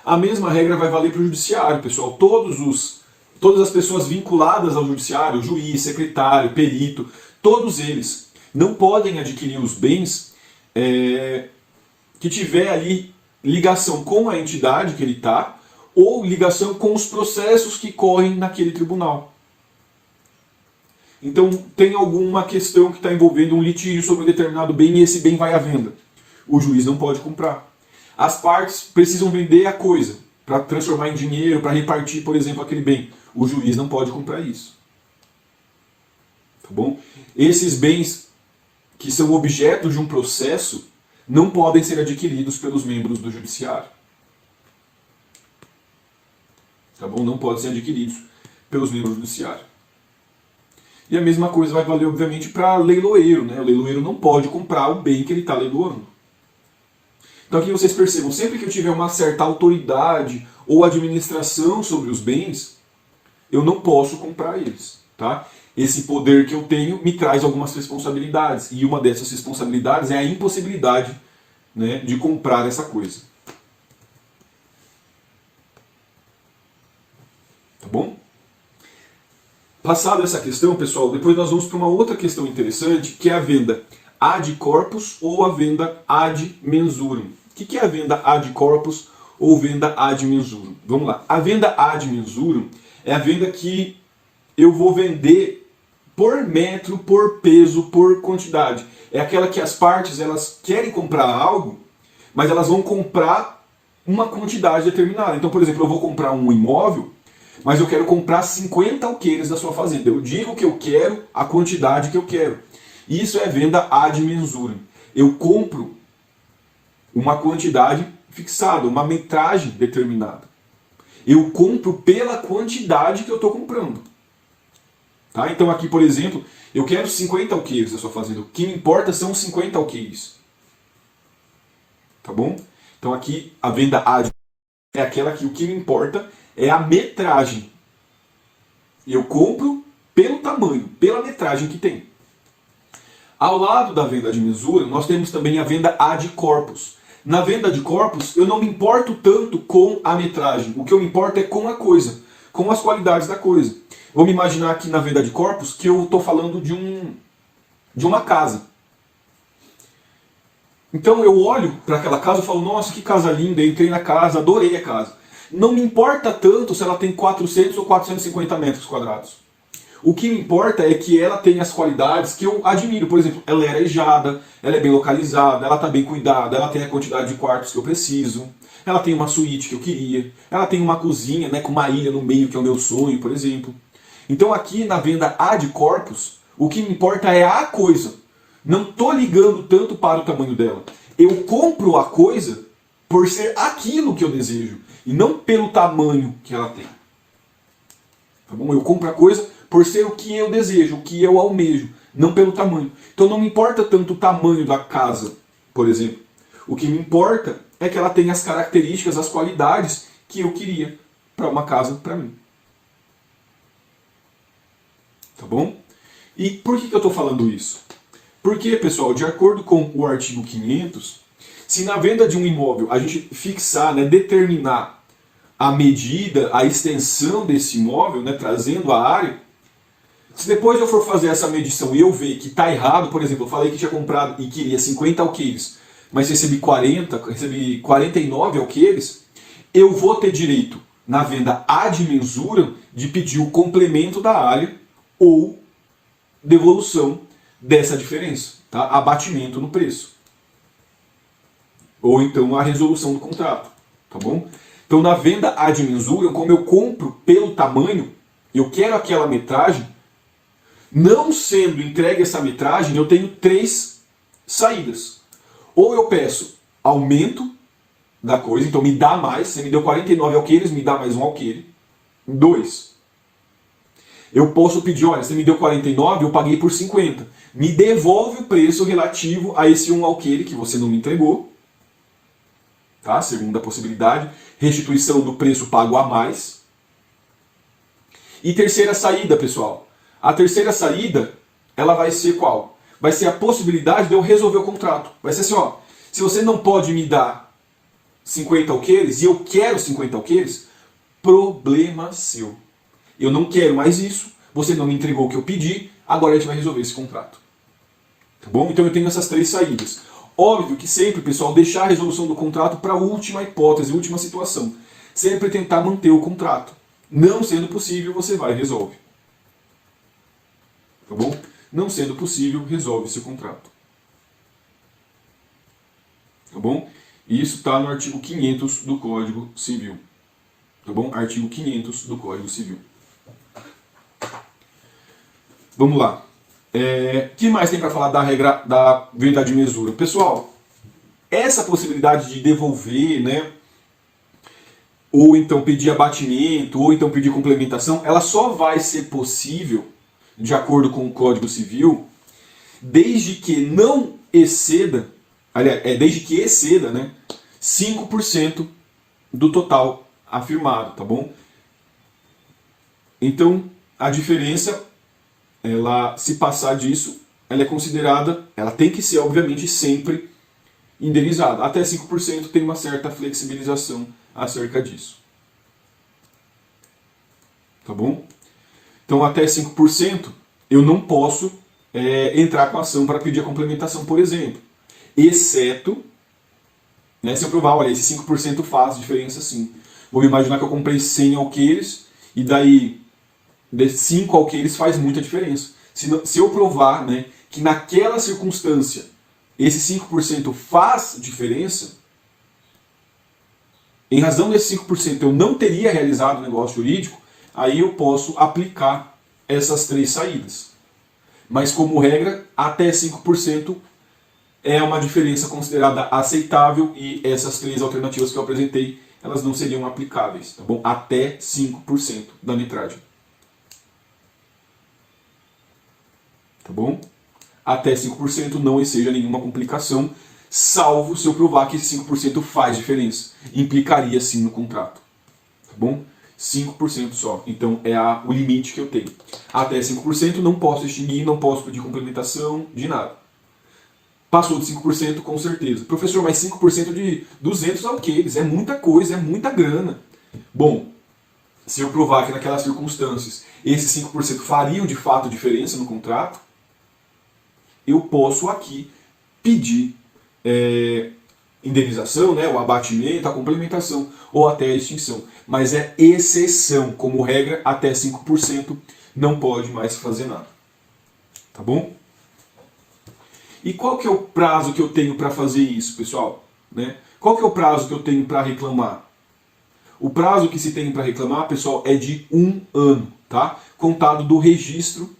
A mesma regra vai valer para o judiciário, pessoal. Todas as pessoas vinculadas ao judiciário, juiz, secretário, perito, todos eles não podem adquirir os bens que tiver ali ligação com a entidade que ele está ou ligação com os processos que correm naquele tribunal. Então, tem alguma questão que está envolvendo um litígio sobre um determinado bem e esse bem vai à venda. O juiz não pode comprar. As partes precisam vender a coisa para transformar em dinheiro, para repartir, por exemplo, aquele bem. O juiz não pode comprar isso. Tá bom? Esses bens que são objeto de um processo não podem ser adquiridos pelos membros do judiciário. Tá bom? Não podem ser adquiridos pelos membros do judiciário. E a mesma coisa vai valer, obviamente, para leiloeiro. Né? O leiloeiro não pode comprar o bem que ele está leiloando. Então aqui vocês percebam, sempre que eu tiver uma certa autoridade ou administração sobre os bens, eu não posso comprar eles. Tá? Esse poder que eu tenho me traz algumas responsabilidades. E uma dessas responsabilidades é a impossibilidade, né, de comprar essa coisa. Tá bom? Passada essa questão, pessoal, depois nós vamos para uma outra questão interessante, que é a venda ad corpus ou a venda ad mensuram. O que é a venda ad corpus ou venda ad mensuram? Vamos lá. A venda ad mensuram é a venda que eu vou vender por metro, por peso, por quantidade. É aquela que as partes elas querem comprar algo, mas elas vão comprar uma quantidade determinada. Então, por exemplo, eu vou comprar um imóvel, mas eu quero comprar 50 alqueires da sua fazenda. Eu digo que eu quero a quantidade que eu quero. Isso é venda ad mensuram. Eu compro uma quantidade fixada, uma metragem determinada. Eu compro pela quantidade que eu estou comprando. Tá? Então aqui, por exemplo, eu quero 50 alqueires da sua fazenda. O que me importa são 50 alqueires. Tá bom? Então aqui a venda ad é aquela que o que me importa é a metragem. Eu compro pelo tamanho, pela metragem que tem. Ao lado da venda de mensura, nós temos também a venda ad corpus. Na venda de corpus, eu não me importo tanto com a metragem. O que eu me importo é com a coisa, com as qualidades da coisa. Vamos imaginar aqui na venda de corpus que eu estou falando de uma casa. Então eu olho para aquela casa e falo, nossa, que casa linda, eu entrei na casa, adorei a casa. Não me importa tanto se ela tem 400 ou 450 metros quadrados. O que me importa é que ela tem as qualidades que eu admiro. Por exemplo, ela é arejada, ela é bem localizada, ela está bem cuidada, ela tem a quantidade de quartos que eu preciso, ela tem uma suíte que eu queria, ela tem uma cozinha, né, com uma ilha no meio, que é o meu sonho, por exemplo. Então aqui na venda ad corpus, o que me importa é a coisa. Não estou ligando tanto para o tamanho dela. Eu compro a coisa por ser aquilo que eu desejo, e não pelo tamanho que ela tem. Tá bom? Eu compro a coisa por ser o que eu desejo, o que eu almejo, não pelo tamanho. Então não me importa tanto o tamanho da casa, por exemplo. O que me importa é que ela tenha as características, as qualidades que eu queria para uma casa para mim. Tá bom? E por que eu estou falando isso? Porque, pessoal, de acordo com o artigo 500, se na venda de um imóvel a gente fixar, né, determinar a medida, a extensão desse imóvel, né, trazendo a área, se depois eu for fazer essa medição e eu ver que está errado, por exemplo, eu falei que tinha comprado e queria 50 alqueires, mas recebi 49 alqueires, eu vou ter direito, na venda ad mensuram, de pedir o complemento da área ou devolução dessa diferença, tá? Abatimento no preço. Ou então a resolução do contrato, tá bom? Então na venda ad mensuram, como eu compro pelo tamanho, eu quero aquela metragem, não sendo entregue essa metragem, eu tenho 3 saídas. Ou eu peço aumento da coisa, então me dá mais, você me deu 49 alqueires, me dá mais um alqueire. 2. Eu posso pedir, olha, você me deu 49, eu paguei por 50. Me devolve o preço relativo a esse um alqueire que você não me entregou. Tá? Segunda possibilidade, restituição do preço pago a mais. E terceira saída, pessoal. A terceira saída, ela vai ser qual? Vai ser a possibilidade de eu resolver o contrato. Vai ser assim, ó, se você não pode me dar 50 alqueires e eu quero 50 alqueires, problema seu. Eu não quero mais isso, você não me entregou o que eu pedi, agora a gente vai resolver esse contrato. Tá bom? Então eu tenho essas 3 saídas. Óbvio que sempre, pessoal, deixar a resolução do contrato para a última hipótese, última situação. Sempre tentar manter o contrato. Não sendo possível, você vai e resolve. Tá bom? Não sendo possível, resolve esse contrato. Tá bom? E isso está no artigo 500 do Código Civil. Tá bom? Artigo 500 do Código Civil. Vamos lá. O que mais tem para falar da regra da verdade de mesura? Pessoal, essa possibilidade de devolver, né, ou então pedir abatimento, ou então pedir complementação, ela só vai ser possível, de acordo com o Código Civil, desde que não exceda, aliás, desde que exceda, né, 5% do total afirmado, tá bom? Então, a diferença, ela, se passar disso, ela é considerada, ela tem que ser, obviamente, sempre indenizada. Até 5% tem uma certa flexibilização acerca disso. Tá bom? Então, até 5% eu não posso entrar com ação para pedir a complementação, por exemplo. Exceto, né, se eu provar, olha, esse 5% faz diferença sim. Vou imaginar que eu comprei 100 alqueires e daí 5 alqueires faz muita diferença. Se eu provar, né, que naquela circunstância esse 5% faz diferença, em razão desse 5% eu não teria realizado o negócio jurídico, aí eu posso aplicar essas 3 saídas. Mas como regra, até 5% é uma diferença considerada aceitável e essas 3 alternativas que eu apresentei, elas não seriam aplicáveis, tá bom? Até 5% da metragem. Tá bom? Até 5% não exija nenhuma complicação, salvo se eu provar que esse 5% faz diferença. Implicaria sim no contrato. Tá bom? 5% só. Então é o limite que eu tenho. Até 5% não posso extinguir, não posso pedir complementação, de nada. Passou de 5% com certeza. Professor, mas 5% de 200 alqueires, é muita coisa, é muita grana. Bom, se eu provar que naquelas circunstâncias esses 5% fariam de fato diferença no contrato, eu posso aqui pedir indenização, né, o abatimento, a complementação ou até a extinção. Mas é exceção, como regra, até 5% não pode mais fazer nada. Tá bom? E qual que é o prazo que eu tenho para fazer isso, pessoal? Né? Qual que é o prazo que eu tenho para reclamar? O prazo que se tem para reclamar, pessoal, é de 1 ano, tá? Contado do registro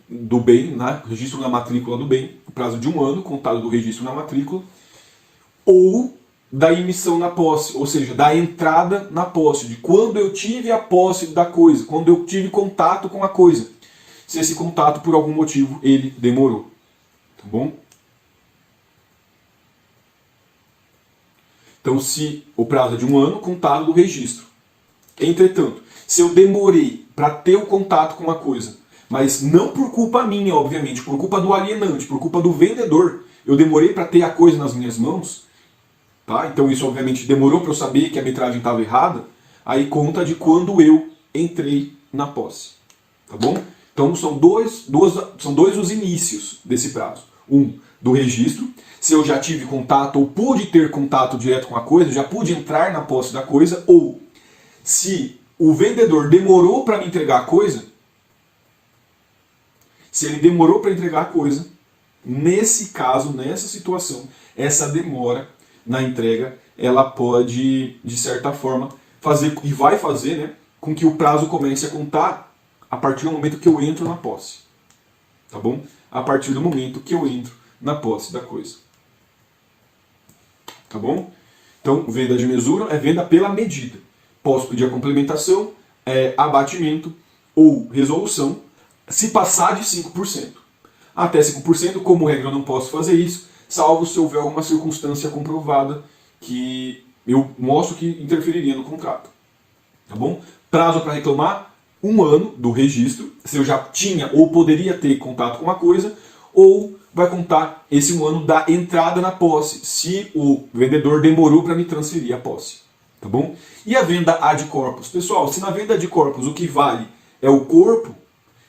do bem, né? Registro na matrícula do bem, o prazo de 1 ano, contado do registro na matrícula, ou da emissão na posse, ou seja, da entrada na posse, de quando eu tive a posse da coisa, quando eu tive contato com a coisa. Se esse contato, por algum motivo, ele demorou. Tá bom? Então, se o prazo é de 1 ano, contado do registro. Entretanto, se eu demorei para ter o contato com a coisa, mas não por culpa minha, obviamente, por culpa do alienante, por culpa do vendedor, eu demorei para ter a coisa nas minhas mãos, tá? Então isso, obviamente, demorou para eu saber que a metragem estava errada, aí conta de quando eu entrei na posse. Tá bom? Então são dois os inícios desse prazo. Um, do registro, se eu já tive contato ou pude ter contato direto com a coisa, já pude entrar na posse da coisa, ou se o vendedor demorou para me entregar a coisa, se ele demorou para entregar a coisa, nesse caso, nessa situação, essa demora na entrega, ela pode, de certa forma, fazer, e vai fazer, né, com que o prazo comece a contar a partir do momento que eu entro na posse. Tá bom? a partir do momento que eu entro na posse da coisa. Tá bom? Então, venda de mesura é venda pela medida. Posso pedir a complementação, abatimento ou resolução, se passar de 5%. Até 5%, como regra, eu não posso fazer isso, salvo se houver alguma circunstância comprovada que eu mostro que interferiria no contrato. Tá bom? Prazo para reclamar, 1 ano do registro, se eu já tinha ou poderia ter contato com a coisa, ou vai contar esse 1 ano da entrada na posse, se o vendedor demorou para me transferir a posse. Tá bom? E a venda ad corpus? Pessoal, se na venda ad corpus o que vale é o corpo,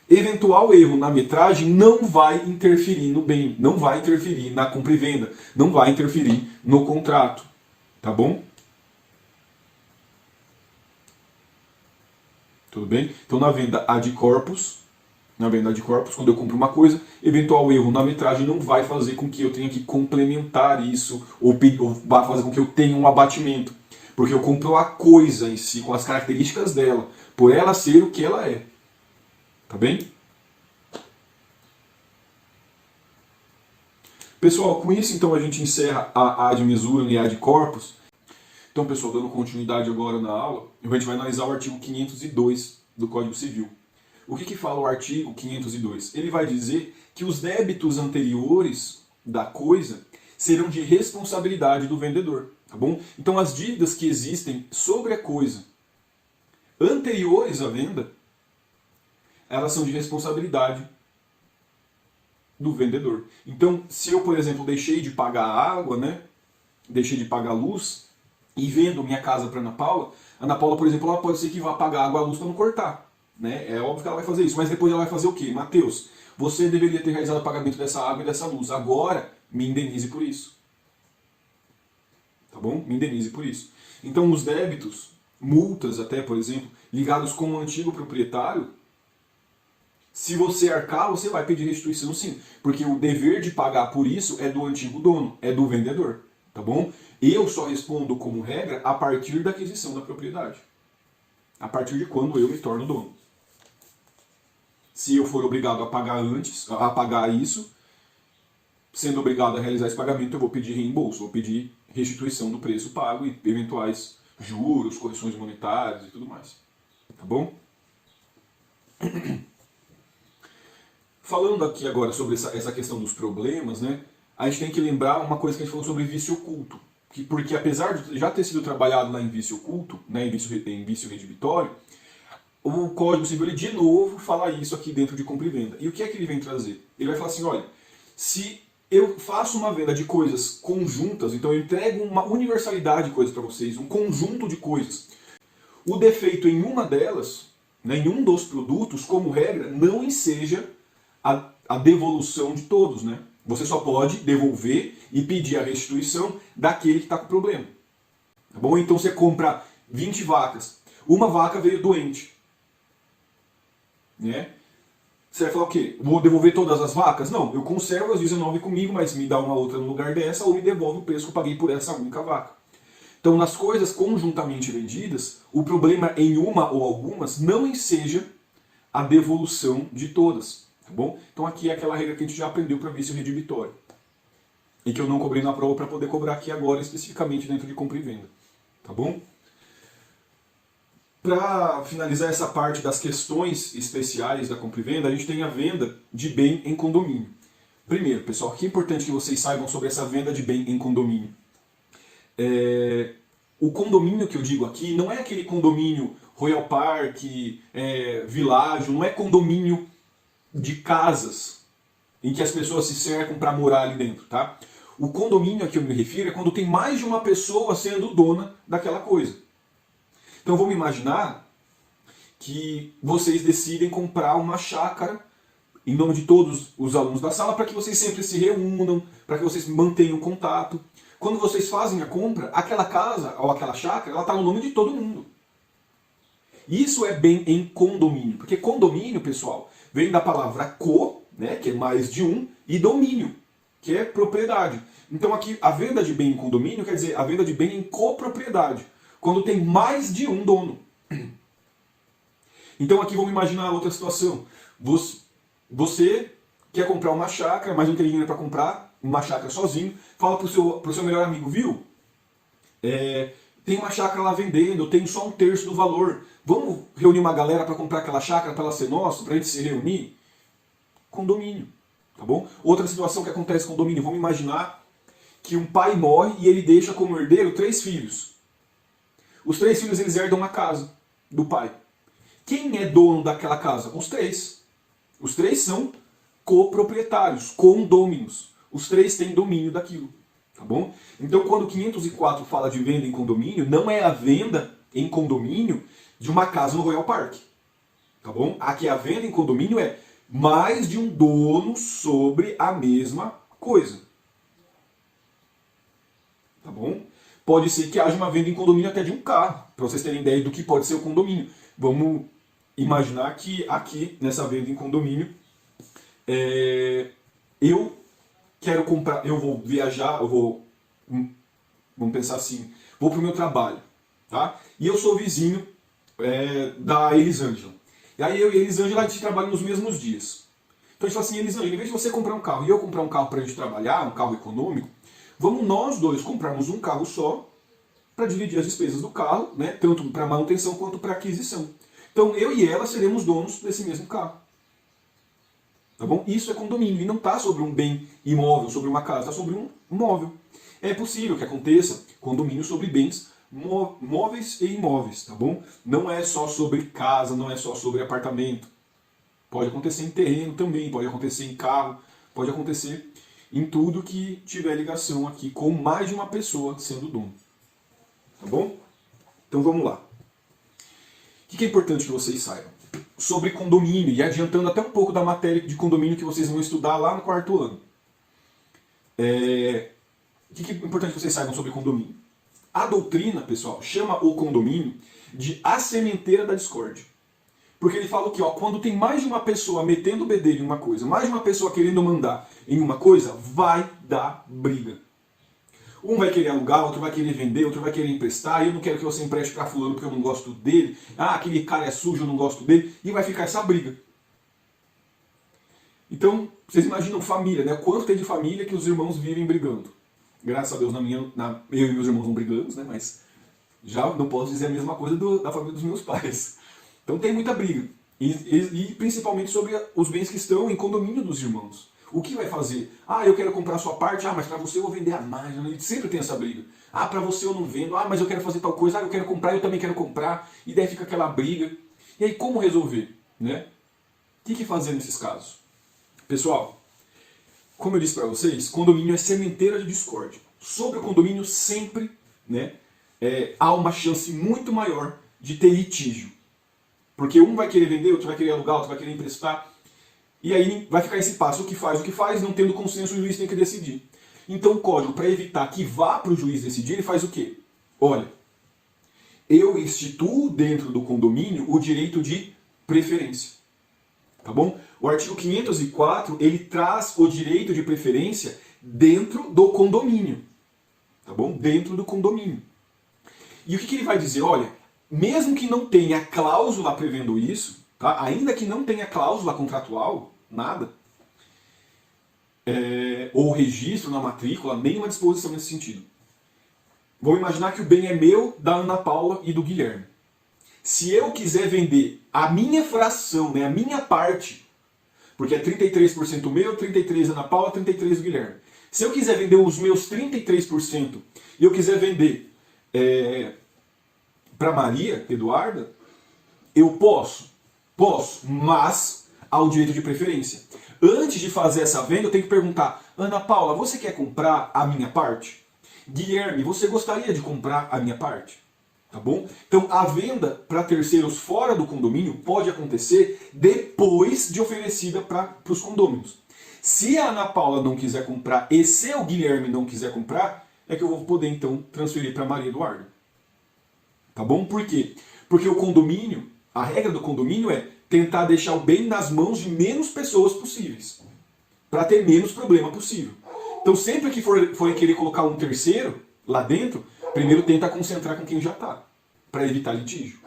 eventual erro na metragem não vai interferir no bem, não vai interferir na compra e venda, não vai interferir no contrato. Tá bom? Tudo bem? Então na venda ad corpus, quando eu compro uma coisa, eventual erro na metragem não vai fazer com que eu tenha que complementar isso, ou vai fazer com que eu tenha um abatimento. Porque eu compro a coisa em si, com as características dela, por ela ser o que ela é. Tá bem? Pessoal, com isso então a gente encerra a ad mesura e a ad corpus. Então, pessoal, dando continuidade agora na aula, a gente vai analisar o artigo 502 do Código Civil. O que fala o artigo 502? Ele vai dizer que os débitos anteriores da coisa serão de responsabilidade do vendedor. Tá bom? Então, as dívidas que existem sobre a coisa anteriores à venda, elas são de responsabilidade do vendedor. Então, se eu, por exemplo, deixei de pagar a água, né? Deixei de pagar a luz, e vendo minha casa para a Ana Paula, por exemplo, ela pode ser que vá pagar água e a luz para não cortar. Né? É óbvio que ela vai fazer isso, mas depois ela vai fazer o quê? Mateus, você deveria ter realizado o pagamento dessa água e dessa luz. Agora, me indenize por isso. Tá bom? Me indenize por isso. Então, os débitos, multas até, por exemplo, ligados com o antigo proprietário, se você arcar, você vai pedir restituição sim. Porque o dever de pagar por isso é do antigo dono, é do vendedor. Tá bom? Eu só respondo como regra a partir da aquisição da propriedade. A partir de quando eu me torno dono. Se eu for obrigado a pagar antes, a pagar isso, sendo obrigado a realizar esse pagamento, eu vou pedir reembolso, vou pedir restituição do preço pago e eventuais juros, correções monetárias e tudo mais. Tá bom? Falando aqui agora sobre essa questão dos problemas, né? A gente tem que lembrar uma coisa que a gente falou sobre vício oculto. Porque apesar de já ter sido trabalhado lá em vício oculto, né, em vício redibitório, o Código Civil, ele de novo fala isso aqui dentro de compra e venda. E o que é que ele vem trazer? Ele vai falar assim, olha, se eu faço uma venda de coisas conjuntas, então eu entrego uma universalidade de coisas para vocês, um conjunto de coisas, o defeito em uma delas, né, em um dos produtos, como regra, não enseja a devolução de todos, né? Você só pode devolver e pedir a restituição daquele que está com problema. Tá bom? Então você compra 20 vacas. Uma vaca veio doente. Né? Você vai falar o quê? Vou devolver todas as vacas? Não, eu conservo as 19 comigo, mas me dá uma outra no lugar dessa ou me devolve o preço que eu paguei por essa única vaca. Então, nas coisas conjuntamente vendidas, o problema em uma ou algumas não enseja a devolução de todas. Tá bom? Então aqui é aquela regra que a gente já aprendeu para vício redibitório. E que eu não cobrei na prova para poder cobrar aqui agora, especificamente dentro de compra e venda. Tá bom? Para finalizar essa parte das questões especiais da compra e venda, a gente tem a venda de bem em condomínio. Primeiro, pessoal, o que é importante que vocês saibam sobre essa venda de bem em condomínio? O condomínio que eu digo aqui não é aquele condomínio Royal Park, Világio, não é condomínio de casas em que as pessoas se cercam para morar ali dentro, tá? O condomínio a que eu me refiro é quando tem mais de uma pessoa sendo dona daquela coisa. Então vamos imaginar que vocês decidem comprar uma chácara em nome de todos os alunos da sala para que vocês sempre se reúnam, para que vocês mantenham contato. Quando vocês fazem a compra, aquela casa ou aquela chácara, ela está no nome de todo mundo. Isso é bem em condomínio, porque condomínio, pessoal, vem da palavra co, né, que é mais de um, e domínio, que é propriedade. Então aqui a venda de bem em condomínio quer dizer a venda de bem em copropriedade, quando tem mais de um dono. Então aqui vamos imaginar outra situação. Você quer comprar uma chácara, mas não tem dinheiro para comprar uma chácara sozinho, fala pro seu melhor amigo, viu? Tem uma chácara lá vendendo, eu tenho só 1/3 do valor. Vamos reunir uma galera para comprar aquela chácara para ela ser nossa, para a gente se reunir? Condomínio, tá bom? Outra situação que acontece com condomínio, vamos imaginar que um pai morre e ele deixa como herdeiro 3 filhos. Os 3 filhos eles herdam uma casa do pai. Quem é dono daquela casa? Os 3. Os 3 são coproprietários, condôminos. Os 3 têm domínio daquilo. Tá bom? Então, quando o 504 fala de venda em condomínio, não é a venda em condomínio de uma casa no Royal Park. Tá bom? Aqui a venda em condomínio é mais de um dono sobre a mesma coisa. Tá bom? Pode ser que haja uma venda em condomínio até de um carro, para vocês terem ideia do que pode ser o condomínio. Vamos imaginar que aqui, nessa venda em condomínio, eu quero comprar, eu vou viajar, vamos pensar assim, vou para o meu trabalho, tá? E eu sou vizinho da Elisângela. E aí eu e a Elisângela, a gente trabalha nos mesmos dias. Então a gente fala assim, Elisângela, em vez de você comprar um carro e eu comprar um carro para a gente trabalhar, um carro econômico, vamos nós dois comprarmos um carro só para dividir as despesas do carro, né? Tanto para manutenção quanto para aquisição. Então eu e ela seremos donos desse mesmo carro. Tá bom? Isso é condomínio, e não está sobre um bem imóvel, sobre uma casa, está sobre um móvel. É possível que aconteça condomínio sobre bens móveis e imóveis, tá bom? Não é só sobre casa, não é só sobre apartamento. Pode acontecer em terreno também, pode acontecer em carro, pode acontecer em tudo que tiver ligação aqui com mais de uma pessoa sendo dono. Tá bom? Então vamos lá. O que é importante que vocês saibam? Sobre condomínio, e adiantando até um pouco da matéria de condomínio que vocês vão estudar lá no 4º ano. O que é importante que vocês saibam sobre condomínio? A doutrina, pessoal, chama o condomínio de a sementeira da discórdia. Porque ele fala que quando tem mais de uma pessoa metendo o bedelho em uma coisa, mais de uma pessoa querendo mandar em uma coisa, vai dar briga. Um vai querer alugar, outro vai querer vender, outro vai querer emprestar, eu não quero que você empreste para fulano porque eu não gosto dele, aquele cara é sujo, eu não gosto dele, e vai ficar essa briga. Então, vocês imaginam família, né? Quanto tem de família que os irmãos vivem brigando. Graças a Deus, eu e meus irmãos não brigamos, né? Mas já não posso dizer a mesma coisa da família dos meus pais. Então tem muita briga. E principalmente sobre os bens que estão em condomínio dos irmãos. O que vai fazer? Eu quero comprar a sua parte, mas para você eu vou vender a mais. Sempre tem essa briga. Para você eu não vendo, mas eu quero fazer tal coisa, eu quero comprar, eu também quero comprar. E daí fica aquela briga. E aí como resolver? Né? O que fazer nesses casos? Pessoal, como eu disse para vocês, condomínio é sementeira de discórdia. Sobre o condomínio sempre, né, há uma chance muito maior de ter litígio. Porque um vai querer vender, outro vai querer alugar, outro vai querer emprestar. E aí vai ficar esse passo, o que faz, não tendo consenso, o juiz tem que decidir. Então o código, para evitar que vá para o juiz decidir, ele faz o quê? Olha, eu instituo dentro do condomínio o direito de preferência. Tá bom? O artigo 504, ele traz o direito de preferência dentro do condomínio. Tá bom? Dentro do condomínio. E o que ele vai dizer? Olha, mesmo que não tenha cláusula prevendo isso, tá? Ainda que não tenha cláusula contratual, nada, ou registro na matrícula, nenhuma disposição nesse sentido. Vamos imaginar que o bem é meu, da Ana Paula e do Guilherme. Se eu quiser vender a minha fração, né, a minha parte, porque é 33% meu, 33% Ana Paula, 33% do Guilherme. Se eu quiser vender os meus 33% e eu quiser vender para Maria Eduarda, eu posso, mas há o direito de preferência. Antes de fazer essa venda, eu tenho que perguntar, Ana Paula, você quer comprar a minha parte? Guilherme, você gostaria de comprar a minha parte? Tá bom? Então a venda para terceiros fora do condomínio pode acontecer depois de oferecida para os condôminos. Se a Ana Paula não quiser comprar e se o Guilherme não quiser comprar, é que eu vou poder então transferir para Maria Eduarda. Tá bom? Por quê? Porque o condomínio, a regra do condomínio é tentar deixar o bem nas mãos de menos pessoas possíveis, para ter menos problema possível. Então sempre que forem querer colocar um terceiro lá dentro, primeiro tenta concentrar com quem já está, para evitar litígio.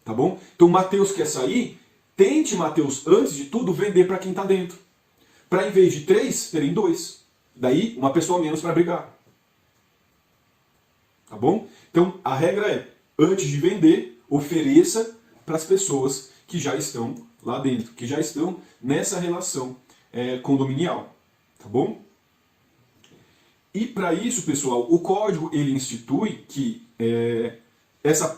Tá bom? Então Mateus quer sair, tente, Mateus, antes de tudo, vender para quem está dentro. para em vez de 3, terem 2. Daí, uma pessoa menos para brigar. Tá bom? Então, a regra é, antes de vender, ofereça para as pessoas que já estão lá dentro, que já estão nessa relação condominial. Tá bom? E para isso, pessoal, o código ele institui que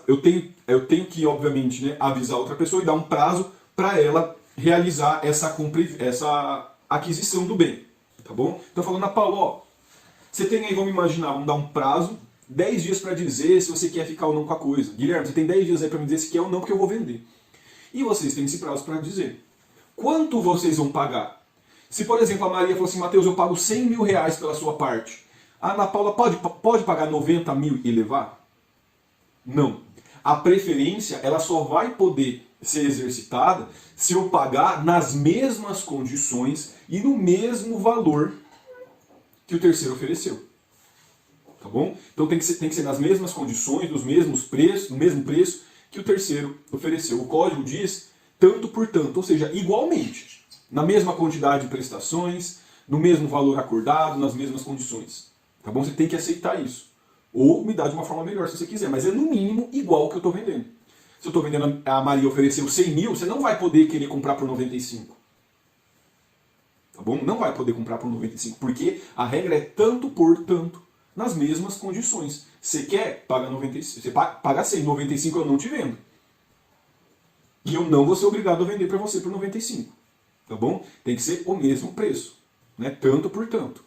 eu tenho que, obviamente, né, avisar outra pessoa e dar um prazo para ela realizar essa aquisição do bem. Tá bom? Então falando, Paulo, ó, você tem aí, vamos imaginar, vamos dar um prazo, 10 dias para dizer se você quer ficar ou não com a coisa. Guilherme, você tem 10 dias aí para me dizer se quer ou não, porque eu vou vender. E vocês têm esse prazo para dizer. Quanto vocês vão pagar? Se, por exemplo, a Maria falou assim, Matheus, eu pago 100 mil reais pela sua parte. A Ana Paula pode pagar 90 mil e levar? Não. A preferência, ela só vai poder ser exercitada se eu pagar nas mesmas condições e no mesmo valor que o terceiro ofereceu. Tá bom? Então tem que ser nas mesmas condições, nos mesmos preços, no mesmo preço que o terceiro ofereceu. O código diz tanto por tanto, ou seja, igualmente, na mesma quantidade de prestações, no mesmo valor acordado, nas mesmas condições. Tá bom? Você tem que aceitar isso. Ou me dá de uma forma melhor se você quiser, mas é no mínimo igual ao que eu estou vendendo. Se eu estou vendendo, a Maria ofereceu 100 mil, você não vai poder querer comprar por 95. Tá bom? Não vai poder comprar por 95, porque a regra é tanto por tanto, nas mesmas condições. Você quer, paga 95, você paga 100, 95 eu não te vendo. E eu não vou ser obrigado a vender para você por 95. Tá bom? Tem que ser o mesmo preço, né? Tanto por tanto.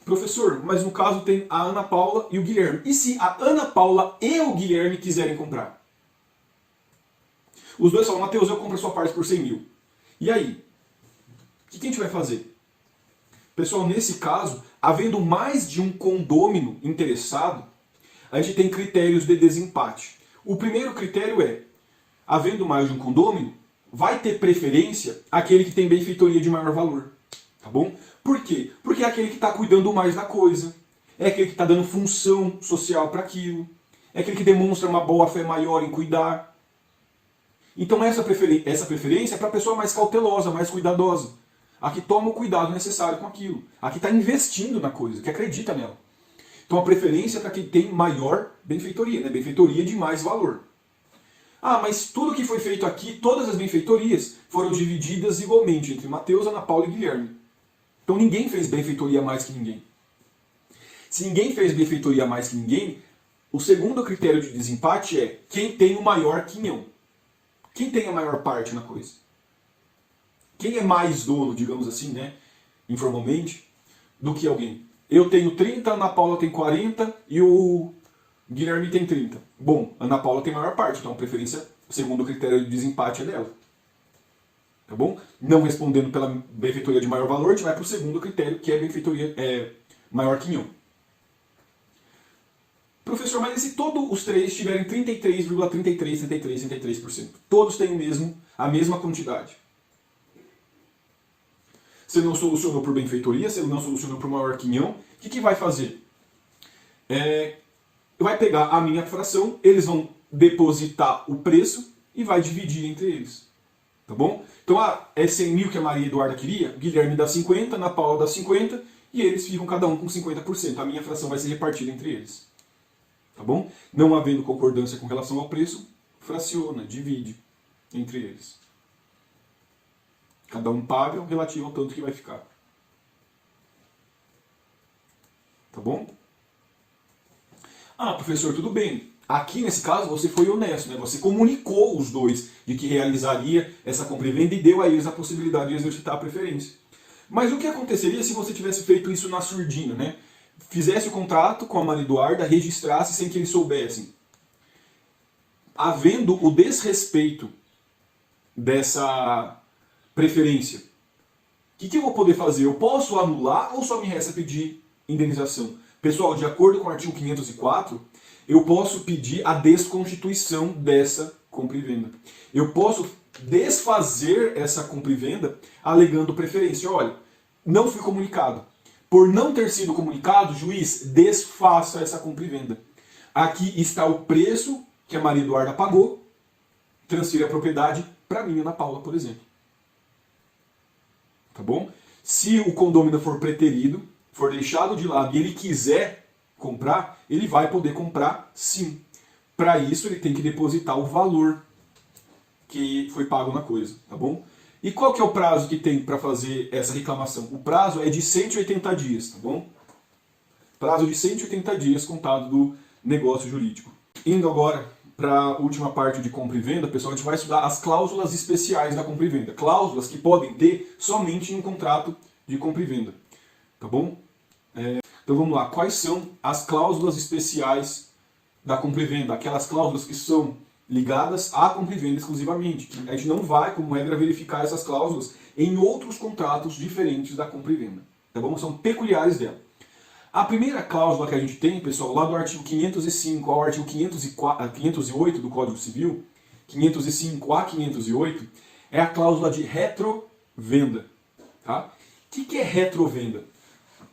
Professor, mas no caso tem a Ana Paula e o Guilherme. E se a Ana Paula e o Guilherme quiserem comprar? Os dois falam, Matheus, eu compro a sua parte por 100 mil. E aí? O que a gente vai fazer? Pessoal, nesse caso, havendo mais de um condômino interessado, a gente tem critérios de desempate. O primeiro critério é, havendo mais de um condômino, vai ter preferência aquele que tem benfeitoria de maior valor. Tá bom? Por quê? Porque é aquele que está cuidando mais da coisa, é aquele que está dando função social para aquilo, é aquele que demonstra uma boa fé maior em cuidar. Então essa preferência é para a pessoa mais cautelosa, mais cuidadosa, a que toma o cuidado necessário com aquilo, a que está investindo na coisa, que acredita nela. Então a preferência é para quem tem maior benfeitoria, né? Benfeitoria de mais valor. Ah, mas tudo que foi feito aqui, todas as benfeitorias, foram divididas igualmente entre Matheus, Ana Paula e Guilherme. Então ninguém fez benfeitoria mais que ninguém. Se ninguém fez benfeitoria mais que ninguém, o segundo critério de desempate é quem tem o maior quinhão. Quem tem a maior parte na coisa? Quem é mais dono, digamos assim, né, informalmente, do que alguém? Eu tenho 30, a Ana Paula tem 40 e o Guilherme tem 30. Bom, a Ana Paula tem a maior parte, então a preferência, segundo o critério de desempate, é dela. Tá bom? Não respondendo pela benfeitoria de maior valor, a gente vai para o segundo critério, que é a benfeitoria maior quinhão. Professor, mas e se todos os três tiverem 33,33%? Todos têm a mesma quantidade. Você não solucionou por benfeitoria, você não solucionou por maior quinhão, o que vai fazer? Vai pegar a minha fração, eles vão depositar o preço e vai dividir entre eles. Tá bom? Então, é 100 mil que a Maria Eduarda queria, o Guilherme dá 50, a Ana Paula dá 50, e eles ficam cada um com 50%. A minha fração vai ser repartida entre eles. Tá bom? Não havendo concordância com relação ao preço, fraciona, divide entre eles. Cada um paga relativo ao tanto que vai ficar. Tá bom? Ah, professor, tudo bem. Aqui, nesse caso, você foi honesto, né? Você comunicou os dois de que realizaria essa compra e venda e deu a eles a possibilidade de exercitar a preferência. Mas o que aconteceria se você tivesse feito isso na surdina, né? Fizesse o contrato com a Maria Eduarda, registrasse sem que eles soubessem? Havendo o desrespeito dessa preferência, o que eu vou poder fazer? Eu posso anular ou só me resta pedir indenização? Pessoal, de acordo com o artigo 504, eu posso pedir a desconstituição dessa compra e venda. Eu posso desfazer essa compra e venda alegando preferência. Olha, não fui comunicado. Por não ter sido comunicado, juiz, desfaça essa compra e venda. Aqui está o preço que a Maria Eduarda pagou transfira a propriedade para mim, Ana Paula, por exemplo. Tá bom? Se o condômino for preterido, for deixado de lado e ele quiser comprar, ele vai poder comprar sim. Para isso ele tem que depositar o valor que foi pago na coisa, tá bom? E qual que é o prazo que tem para fazer essa reclamação? O prazo é de 180 dias, tá bom? Prazo de 180 dias contado do negócio jurídico. Indo agora para a última parte de compra e venda, pessoal, a gente vai estudar as cláusulas especiais da compra e venda. Cláusulas que podem ter somente em um contrato de compra e venda, tá bom? Então vamos lá, quais são as cláusulas especiais da compra e venda? Aquelas cláusulas que são ligadas à compra e venda exclusivamente. Que a gente não vai, como regra, verificar essas cláusulas em outros contratos diferentes da compra e venda, tá bom? São peculiares dela. A primeira cláusula que a gente tem, pessoal, lá do artigo 505 ao artigo 508 do Código Civil, 505 a 508, é a cláusula de retrovenda. Tá? O que é retrovenda?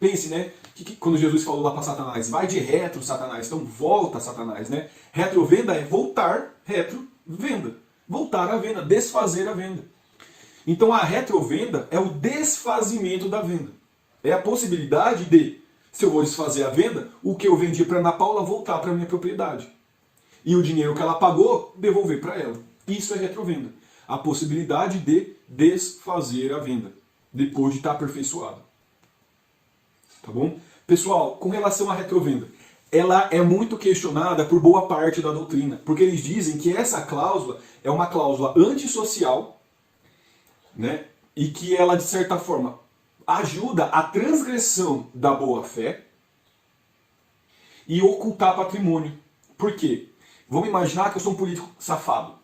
Pense, né? Quando Jesus falou lá para Satanás, vai de retro, Satanás, então volta, Satanás, né? Retrovenda é voltar, retrovenda. Voltar à venda, desfazer a venda. Então a retrovenda é o desfazimento da venda. É a possibilidade de, se eu vou desfazer a venda, o que eu vendi para Ana Paula voltar para a minha propriedade. E o dinheiro que ela pagou, devolver para ela. Isso é retrovenda. A possibilidade de desfazer a venda, depois de estar aperfeiçoada. Tá bom? Pessoal, com relação à retrovenda, ela é muito questionada por boa parte da doutrina, porque eles dizem que essa cláusula é uma cláusula antissocial, né? E que ela, de certa forma, ajuda a transgressão da boa-fé e ocultar patrimônio. Por quê? Vamos imaginar que eu sou um político safado.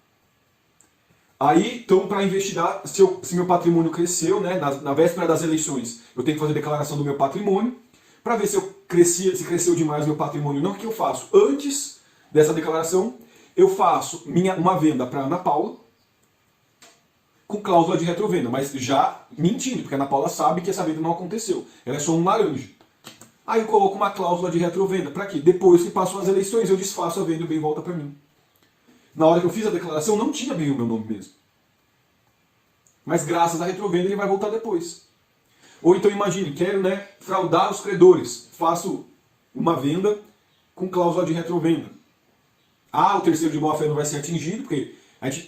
Aí, então, para investigar se meu patrimônio cresceu, né, na véspera das eleições, eu tenho que fazer a declaração do meu patrimônio, para ver se cresceu demais o meu patrimônio ou não. O que eu faço? Antes dessa declaração, eu faço uma venda para Ana Paula, com cláusula de retrovenda, mas já mentindo, porque a Ana Paula sabe que essa venda não aconteceu. Ela é só um laranja. Aí eu coloco uma cláusula de retrovenda. Para quê? Depois que passam as eleições, eu desfaço a venda e o bem volta para mim. Na hora que eu fiz a declaração, não tinha bem o meu nome mesmo. Mas graças à retrovenda ele vai voltar depois. Ou então imagine, quero, né, fraudar os credores. Faço uma venda com cláusula de retrovenda. O terceiro de boa-fé não vai ser atingido, porque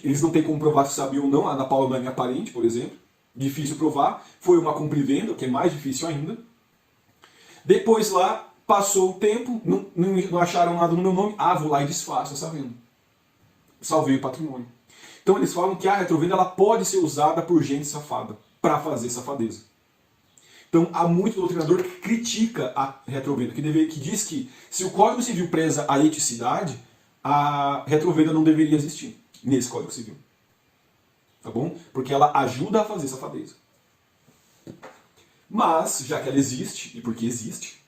eles não têm como provar se sabiam ou não. A Ana Paula não é minha parente, por exemplo. Difícil provar. Foi uma compra e venda, que é mais difícil ainda. Depois lá, passou o tempo, não acharam nada no meu nome. Vou lá e desfaço essa venda. Salvei o patrimônio. Então eles falam que a retrovenda ela pode ser usada por gente safada, para fazer safadeza. Então há muito doutrinador que critica a retrovenda, que diz que se o Código Civil preza a eticidade, a retrovenda não deveria existir nesse Código Civil. Tá bom? Porque ela ajuda a fazer safadeza. Mas, já que ela existe, e porque existe,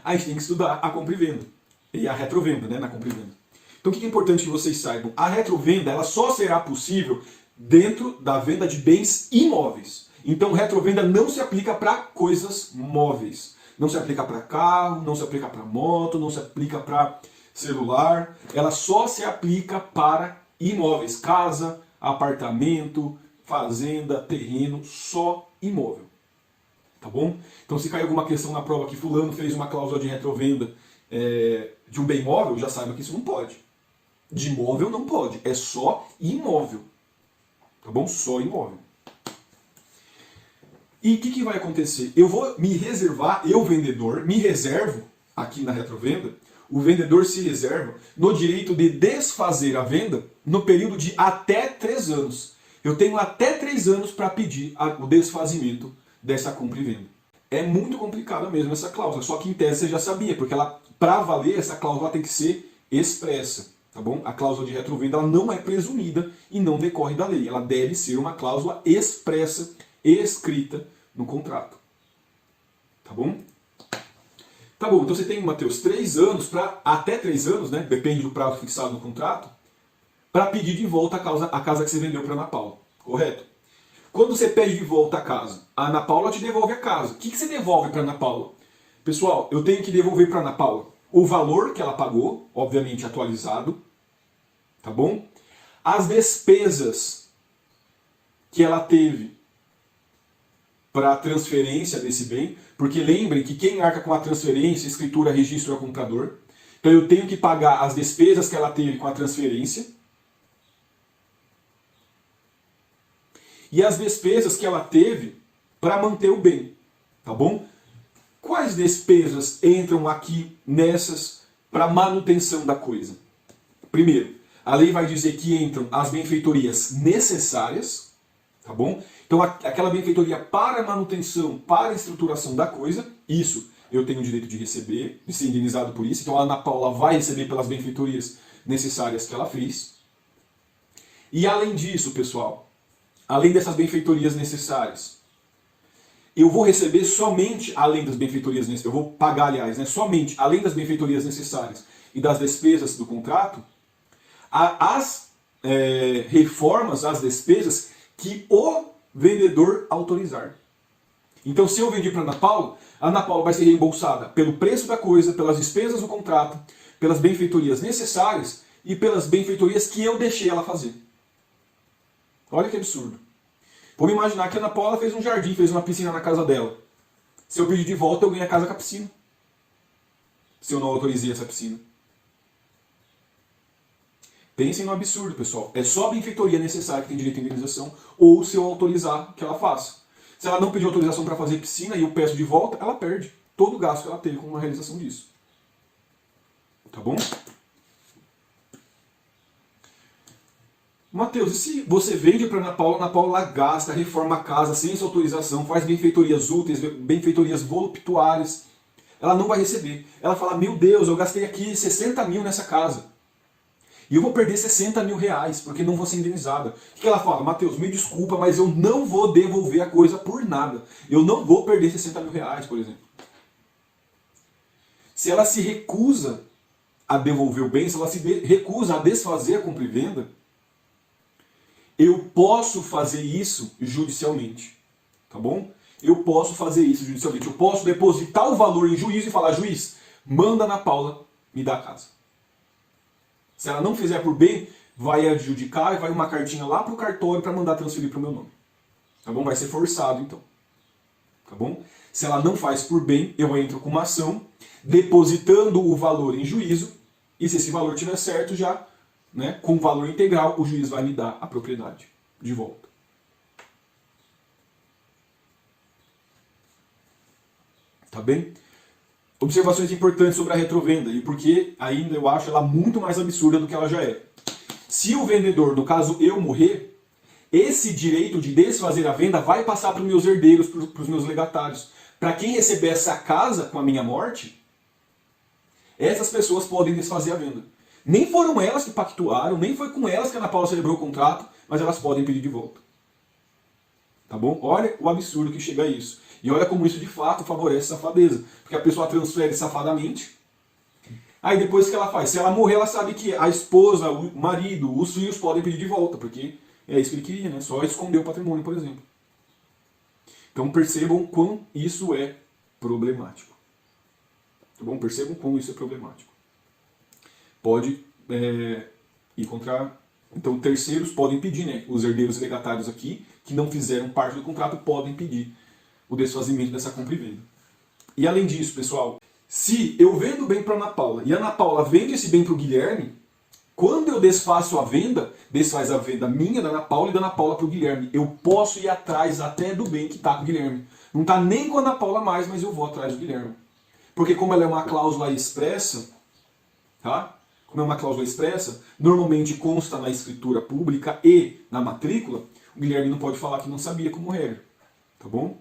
a gente tem que estudar a compra e venda. E a retrovenda, né, na compra e venda. Então o que é importante que vocês saibam? A retrovenda ela só será possível dentro da venda de bens imóveis. Então retrovenda não se aplica para coisas móveis. Não se aplica para carro, não se aplica para moto, não se aplica para celular. Ela só se aplica para imóveis. Casa, apartamento, fazenda, terreno, só imóvel. Tá bom? Então se cair alguma questão na prova que fulano fez uma cláusula de retrovenda de um bem imóvel, já saiba que isso não pode. De imóvel não pode, é só imóvel. Tá bom? Só imóvel. E o que vai acontecer? Eu vou me reservar, eu vendedor, me reservo, aqui na retrovenda, o vendedor se reserva no direito de desfazer a venda no período de até 3 anos. Eu tenho até 3 anos para pedir o desfazimento dessa compra e venda. É muito complicada mesmo essa cláusula, só que em tese você já sabia, porque para valer essa cláusula tem que ser expressa. Tá bom? A cláusula de retrovenda ela não é presumida e não decorre da lei. Ela deve ser uma cláusula expressa, escrita no contrato. Tá bom? Tá bom, então você tem, Mateus, 3 anos, até 3 anos, né? Depende do prazo fixado no contrato, para pedir de volta a casa que você vendeu para a Ana Paula. Correto? Quando você pede de volta a casa, a Ana Paula te devolve a casa. O que você devolve para a Ana Paula? Pessoal, eu tenho que devolver para a Ana Paula o valor que ela pagou, obviamente atualizado, tá bom? as despesas que ela teve para a transferência desse bem, porque lembrem que quem arca com a transferência, escritura, registro é o comprador. Então eu tenho que pagar as despesas que ela teve com a transferência e as despesas que ela teve para manter o bem, tá bom? Quais despesas entram aqui nessas para manutenção da coisa? Primeiro, a lei vai dizer que entram as benfeitorias necessárias, tá bom? Então aquela benfeitoria para manutenção, para estruturação da coisa, isso eu tenho o direito de receber, de ser indenizado por isso. Então a Ana Paula vai receber pelas benfeitorias necessárias que ela fez. E além disso, pessoal, além dessas benfeitorias necessárias, eu vou receber somente, além das benfeitorias necessárias, eu vou pagar, aliás, né, somente, além das benfeitorias necessárias e das despesas do contrato, as reformas, as despesas que o vendedor autorizar. Então, se eu vendi para a Ana Paula vai ser reembolsada pelo preço da coisa, pelas despesas do contrato, pelas benfeitorias necessárias e pelas benfeitorias que eu deixei ela fazer. Olha que absurdo. Vamos imaginar que a Ana Paula fez um jardim, fez uma piscina na casa dela. Se eu pedir de volta, eu ganho a casa com a piscina. Se eu não autorizei essa piscina. Pensem no absurdo, pessoal. É só a benfeitoria necessária que tem direito à indenização, ou se eu autorizar que ela faça. Se ela não pedir autorização para fazer piscina e eu peço de volta, ela perde todo o gasto que ela teve com a realização disso. Tá bom? Mateus, e se você vende para a Ana Paula gasta, reforma a casa sem sua autorização, faz benfeitorias úteis, benfeitorias voluptuárias, ela não vai receber. Ela fala, meu Deus, eu gastei aqui 60 mil nessa casa. E eu vou perder 60 mil reais, porque não vou ser indenizada. O que ela fala? Mateus, me desculpa, mas eu não vou devolver a coisa por nada. Eu não vou perder 60 mil reais, por exemplo. Se ela se recusa a devolver o bem, se ela se recusa a desfazer a compra e venda, eu posso fazer isso judicialmente. Tá bom? Eu posso fazer isso judicialmente. Eu posso depositar o valor em juízo e falar, juiz, manda Ana Paula me dar a casa. Se ela não fizer por bem, vai adjudicar e vai uma cartinha lá para o cartório para mandar transferir para o meu nome. Tá bom? Vai ser forçado, então. Tá bom? Se ela não faz por bem, eu entro com uma ação, depositando o valor em juízo, e se esse valor estiver certo já, né, com o valor integral, o juiz vai me dar a propriedade de volta. Tá bem? Observações importantes sobre a retrovenda, e porque ainda eu acho ela muito mais absurda do que ela já é. Se o vendedor, no caso eu, morrer, esse direito de desfazer a venda vai passar para os meus herdeiros, para os meus legatários. Para quem receber essa casa com a minha morte, essas pessoas podem desfazer a venda. Nem foram elas que pactuaram, nem foi com elas que a Ana Paula celebrou o contrato, mas elas podem pedir de volta. Tá bom? Olha o absurdo que chega a isso. E olha como isso de fato favorece a safadeza. Porque a pessoa transfere safadamente. Aí depois o que ela faz? Se ela morrer, ela sabe que a esposa, o marido, os filhos podem pedir de volta. Porque é isso que ele queria, né? Só esconder o patrimônio, por exemplo. Então percebam quão isso é problemático. Tá bom? Percebam quão isso é problemático. Pode ir contra... Então terceiros podem pedir, né? Os herdeiros legatários aqui, que não fizeram parte do contrato, podem pedir o desfazimento dessa compra e venda. E além disso, pessoal, se eu vendo o bem para a Ana Paula e a Ana Paula vende esse bem para o Guilherme, quando eu desfaço a venda, desfaz a venda minha, da Ana Paula e da Ana Paula para o Guilherme, eu posso ir atrás até do bem que está com o Guilherme. Não está nem com a Ana Paula mais, mas eu vou atrás do Guilherme. Porque como ela é uma cláusula expressa, tá? Como é uma cláusula expressa, normalmente consta na escritura pública e na matrícula, o Guilherme não pode falar que não sabia como regra. Tá bom?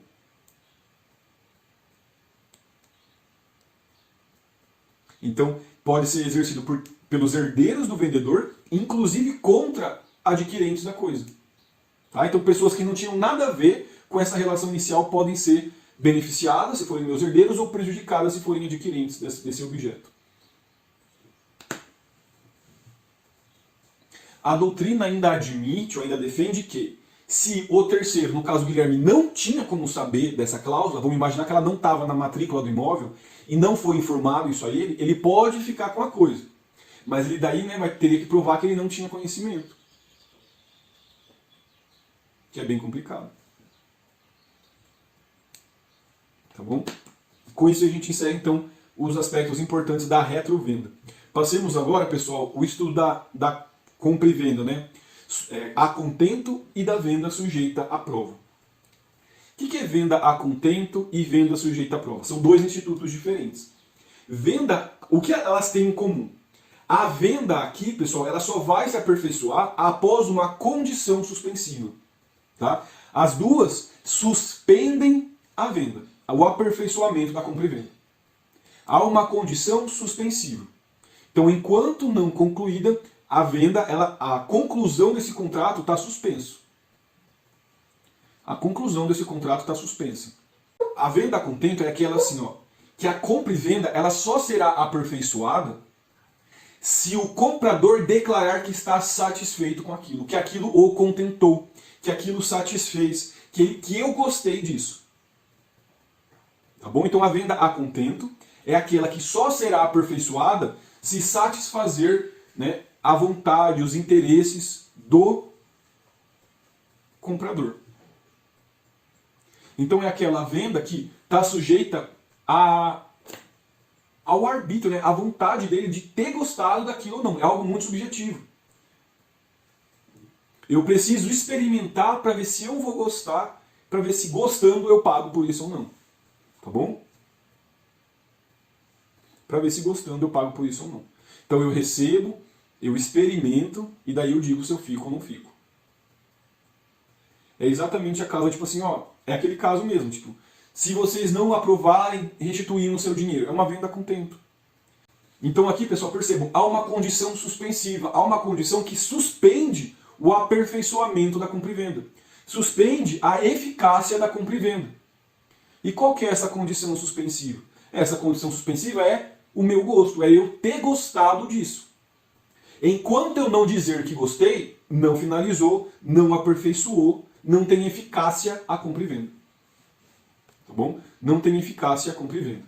Então, pode ser exercido pelos herdeiros do vendedor, inclusive contra adquirentes da coisa. Tá? Então, pessoas que não tinham nada a ver com essa relação inicial podem ser beneficiadas, se forem meus herdeiros, ou prejudicadas, se forem adquirentes desse objeto. A doutrina ainda admite, ou ainda defende que, se o terceiro, no caso o Guilherme, não tinha como saber dessa cláusula, vamos imaginar que ela não estava na matrícula do imóvel, e não foi informado isso a ele pode ficar com a coisa. Mas ele daí, né, teria que provar que ele não tinha conhecimento. que é bem complicado. Tá bom? Com isso a gente encerra então os aspectos importantes da retrovenda. Passemos agora, pessoal, o estudo da compra e venda, né? A contento e da venda sujeita à prova. O que é venda a contento e venda sujeita à prova? São dois institutos diferentes. Venda, o que elas têm em comum? A venda aqui, pessoal, ela só vai se aperfeiçoar após uma condição suspensiva. Tá? As duas suspendem a venda, o aperfeiçoamento da compra e venda. Há uma condição suspensiva. Então, enquanto não concluída, a venda, a conclusão desse contrato está suspenso. A conclusão desse contrato está suspensa. A venda a contento é aquela assim, ó, que a compra e venda ela só será aperfeiçoada se o comprador declarar que está satisfeito com aquilo, que aquilo o contentou, que aquilo satisfez, que eu gostei disso. Tá bom? Então a venda a contento é aquela que só será aperfeiçoada se satisfazer, né, a vontade, os interesses do comprador. Então é aquela venda que está sujeita ao arbítrio, né, à vontade dele de ter gostado daquilo ou não. É algo muito subjetivo. Eu preciso experimentar para ver se eu vou gostar, para ver se gostando eu pago por isso ou não. Tá bom? Para ver se gostando eu pago por isso ou não. Então eu recebo, eu experimento e daí eu digo se eu fico ou não fico. É exatamente a causa, tipo assim, ó, é aquele caso mesmo, tipo, se vocês não aprovarem, restituir o seu dinheiro. É uma venda a contento. Então aqui, pessoal, percebam, há uma condição suspensiva, há uma condição que suspende o aperfeiçoamento da compra e venda. Suspende a eficácia da compra e venda. E qual que é essa condição suspensiva? Essa condição suspensiva é o meu gosto, é eu ter gostado disso. Enquanto eu não dizer que gostei, não finalizou, não aperfeiçoou, não tem eficácia a compra e venda. Tá bom? Não tem eficácia a compra e venda.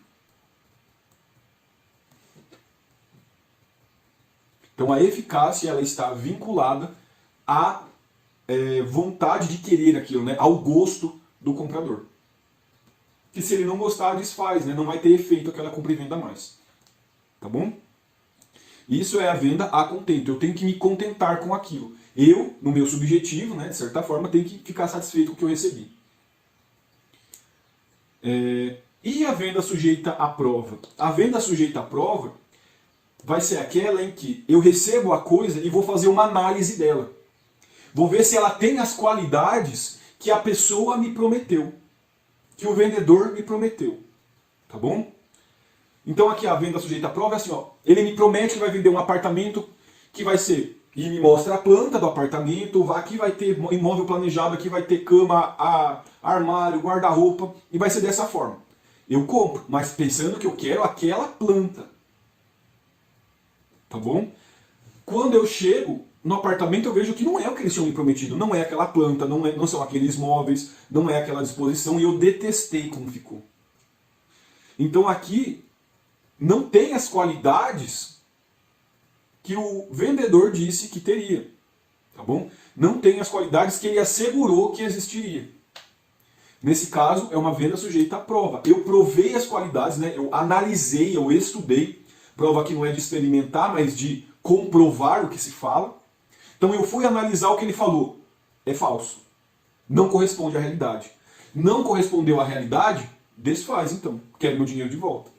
Então a eficácia ela está vinculada à vontade de querer aquilo, né? Ao gosto do comprador. Que se ele não gostar, desfaz, né? Não vai ter efeito aquela compra e venda mais. Tá bom? Isso é a venda a contento. Eu tenho que me contentar com aquilo. Eu, no meu subjetivo, né, de certa forma, tenho que ficar satisfeito com o que eu recebi. E a venda sujeita à prova? A venda sujeita à prova vai ser aquela em que eu recebo a coisa e vou fazer uma análise dela. Vou ver se ela tem as qualidades que a pessoa me prometeu, que o vendedor me prometeu. Tá bom? Então aqui a venda sujeita à prova é assim, ó, ele me promete que vai vender um apartamento que vai ser, e me mostra a planta do apartamento, aqui vai ter imóvel planejado, aqui vai ter cama, armário, guarda-roupa, e vai ser dessa forma. Eu compro, mas pensando que eu quero aquela planta. Tá bom? Quando eu chego no apartamento, eu vejo que não é o que eles tinham me prometido, não é aquela planta, não são aqueles móveis, não é aquela disposição, e eu detestei como ficou. Então aqui não tem as qualidades que o vendedor disse que teria, tá bom? Não tem as qualidades que ele assegurou que existiria. Nesse caso, é uma venda sujeita à prova. Eu provei as qualidades, né? Eu analisei, eu estudei. Prova que não é de experimentar, mas de comprovar o que se fala. Então eu fui analisar o que ele falou. É falso. Não corresponde à realidade. Não correspondeu à realidade? Desfaz então. Quero meu dinheiro de volta.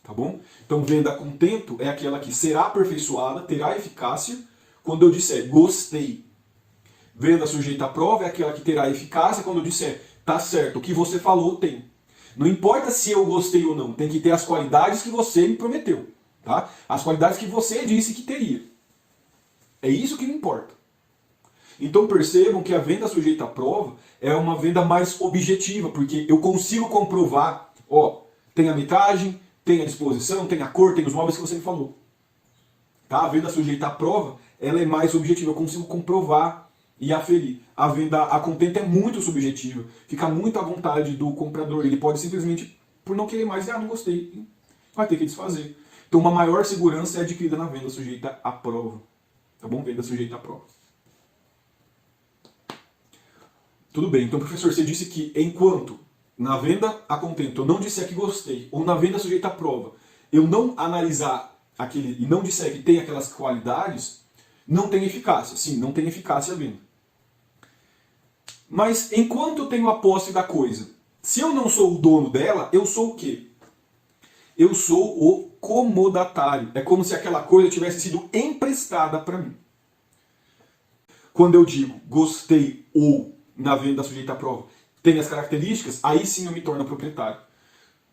Tá bom? Então venda a contento é aquela que será aperfeiçoada, terá eficácia, quando eu disser gostei. Venda sujeita à prova é aquela que terá eficácia quando eu disser tá certo, o que você falou tem. Não importa se eu gostei ou não, tem que ter as qualidades que você me prometeu. Tá? As qualidades que você disse que teria. É isso que me importa. Então percebam que a venda sujeita à prova é uma venda mais objetiva, porque eu consigo comprovar, ó, tem a metragem, tem a disposição, tem a cor, tem os móveis que você me falou. Tá? A venda sujeita à prova, ela é mais objetiva, eu consigo comprovar e aferir. A venda a contento é muito subjetiva, fica muito à vontade do comprador. Ele pode simplesmente, por não querer mais, não gostei, vai ter que desfazer. Então uma maior segurança é adquirida na venda sujeita à prova. Tá bom? Venda sujeita à prova. Tudo bem, então professor, você disse que enquanto na venda a contento eu não disser que gostei, ou na venda sujeita à prova, eu não analisar aquele e não disser que tem aquelas qualidades, não tem eficácia. Sim, não tem eficácia a venda. Mas enquanto eu tenho a posse da coisa, se eu não sou o dono dela, eu sou o quê? Eu sou o comodatário. É como se aquela coisa tivesse sido emprestada para mim. Quando eu digo gostei ou na venda sujeita à prova tem as características, aí sim eu me torno proprietário.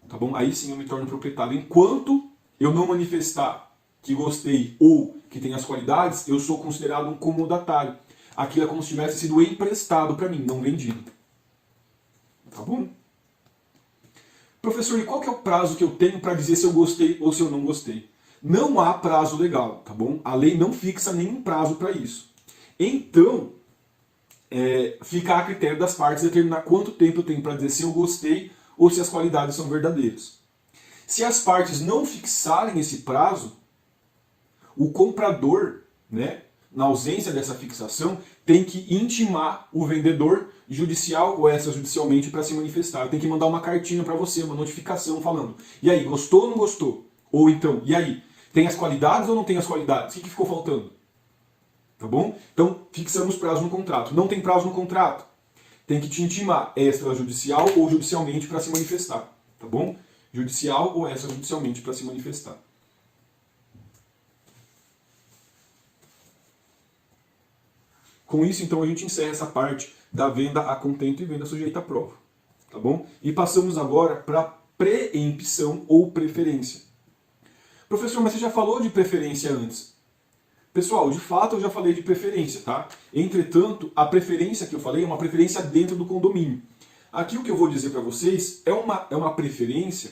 Tá bom? Aí sim eu me torno proprietário. Enquanto eu não manifestar que gostei ou que tem as qualidades, eu sou considerado um comodatário. Aquilo é como se tivesse sido emprestado para mim, não vendido. Tá bom? Professor, e qual que é o prazo que eu tenho para dizer se eu gostei ou se eu não gostei? Não há prazo legal, tá bom? A lei não fixa nenhum prazo para isso. Então, fica a critério das partes determinar quanto tempo eu tenho para dizer se eu gostei ou se as qualidades são verdadeiras. Se as partes não fixarem esse prazo, o comprador, né, na ausência dessa fixação, tem que intimar o vendedor judicial ou extrajudicialmente para se manifestar. Tem que mandar uma cartinha para você, uma notificação falando: e aí, gostou ou não gostou? Ou então, e aí, tem as qualidades ou não tem as qualidades? O que ficou faltando? Tá bom? Então, fixamos prazo no contrato. Não tem prazo no contrato? Tem que te intimar extrajudicial ou judicialmente para se manifestar. Tá bom? Judicial ou extrajudicialmente para se manifestar. Com isso, então, a gente encerra essa parte da venda a contento e venda sujeita à prova. Tá bom? E passamos agora para preempção ou preferência. Professor, mas você já falou de preferência antes. Pessoal, de fato eu já falei de preferência, tá? Entretanto, a preferência que eu falei é uma preferência dentro do condomínio. Aqui o que eu vou dizer para vocês é uma preferência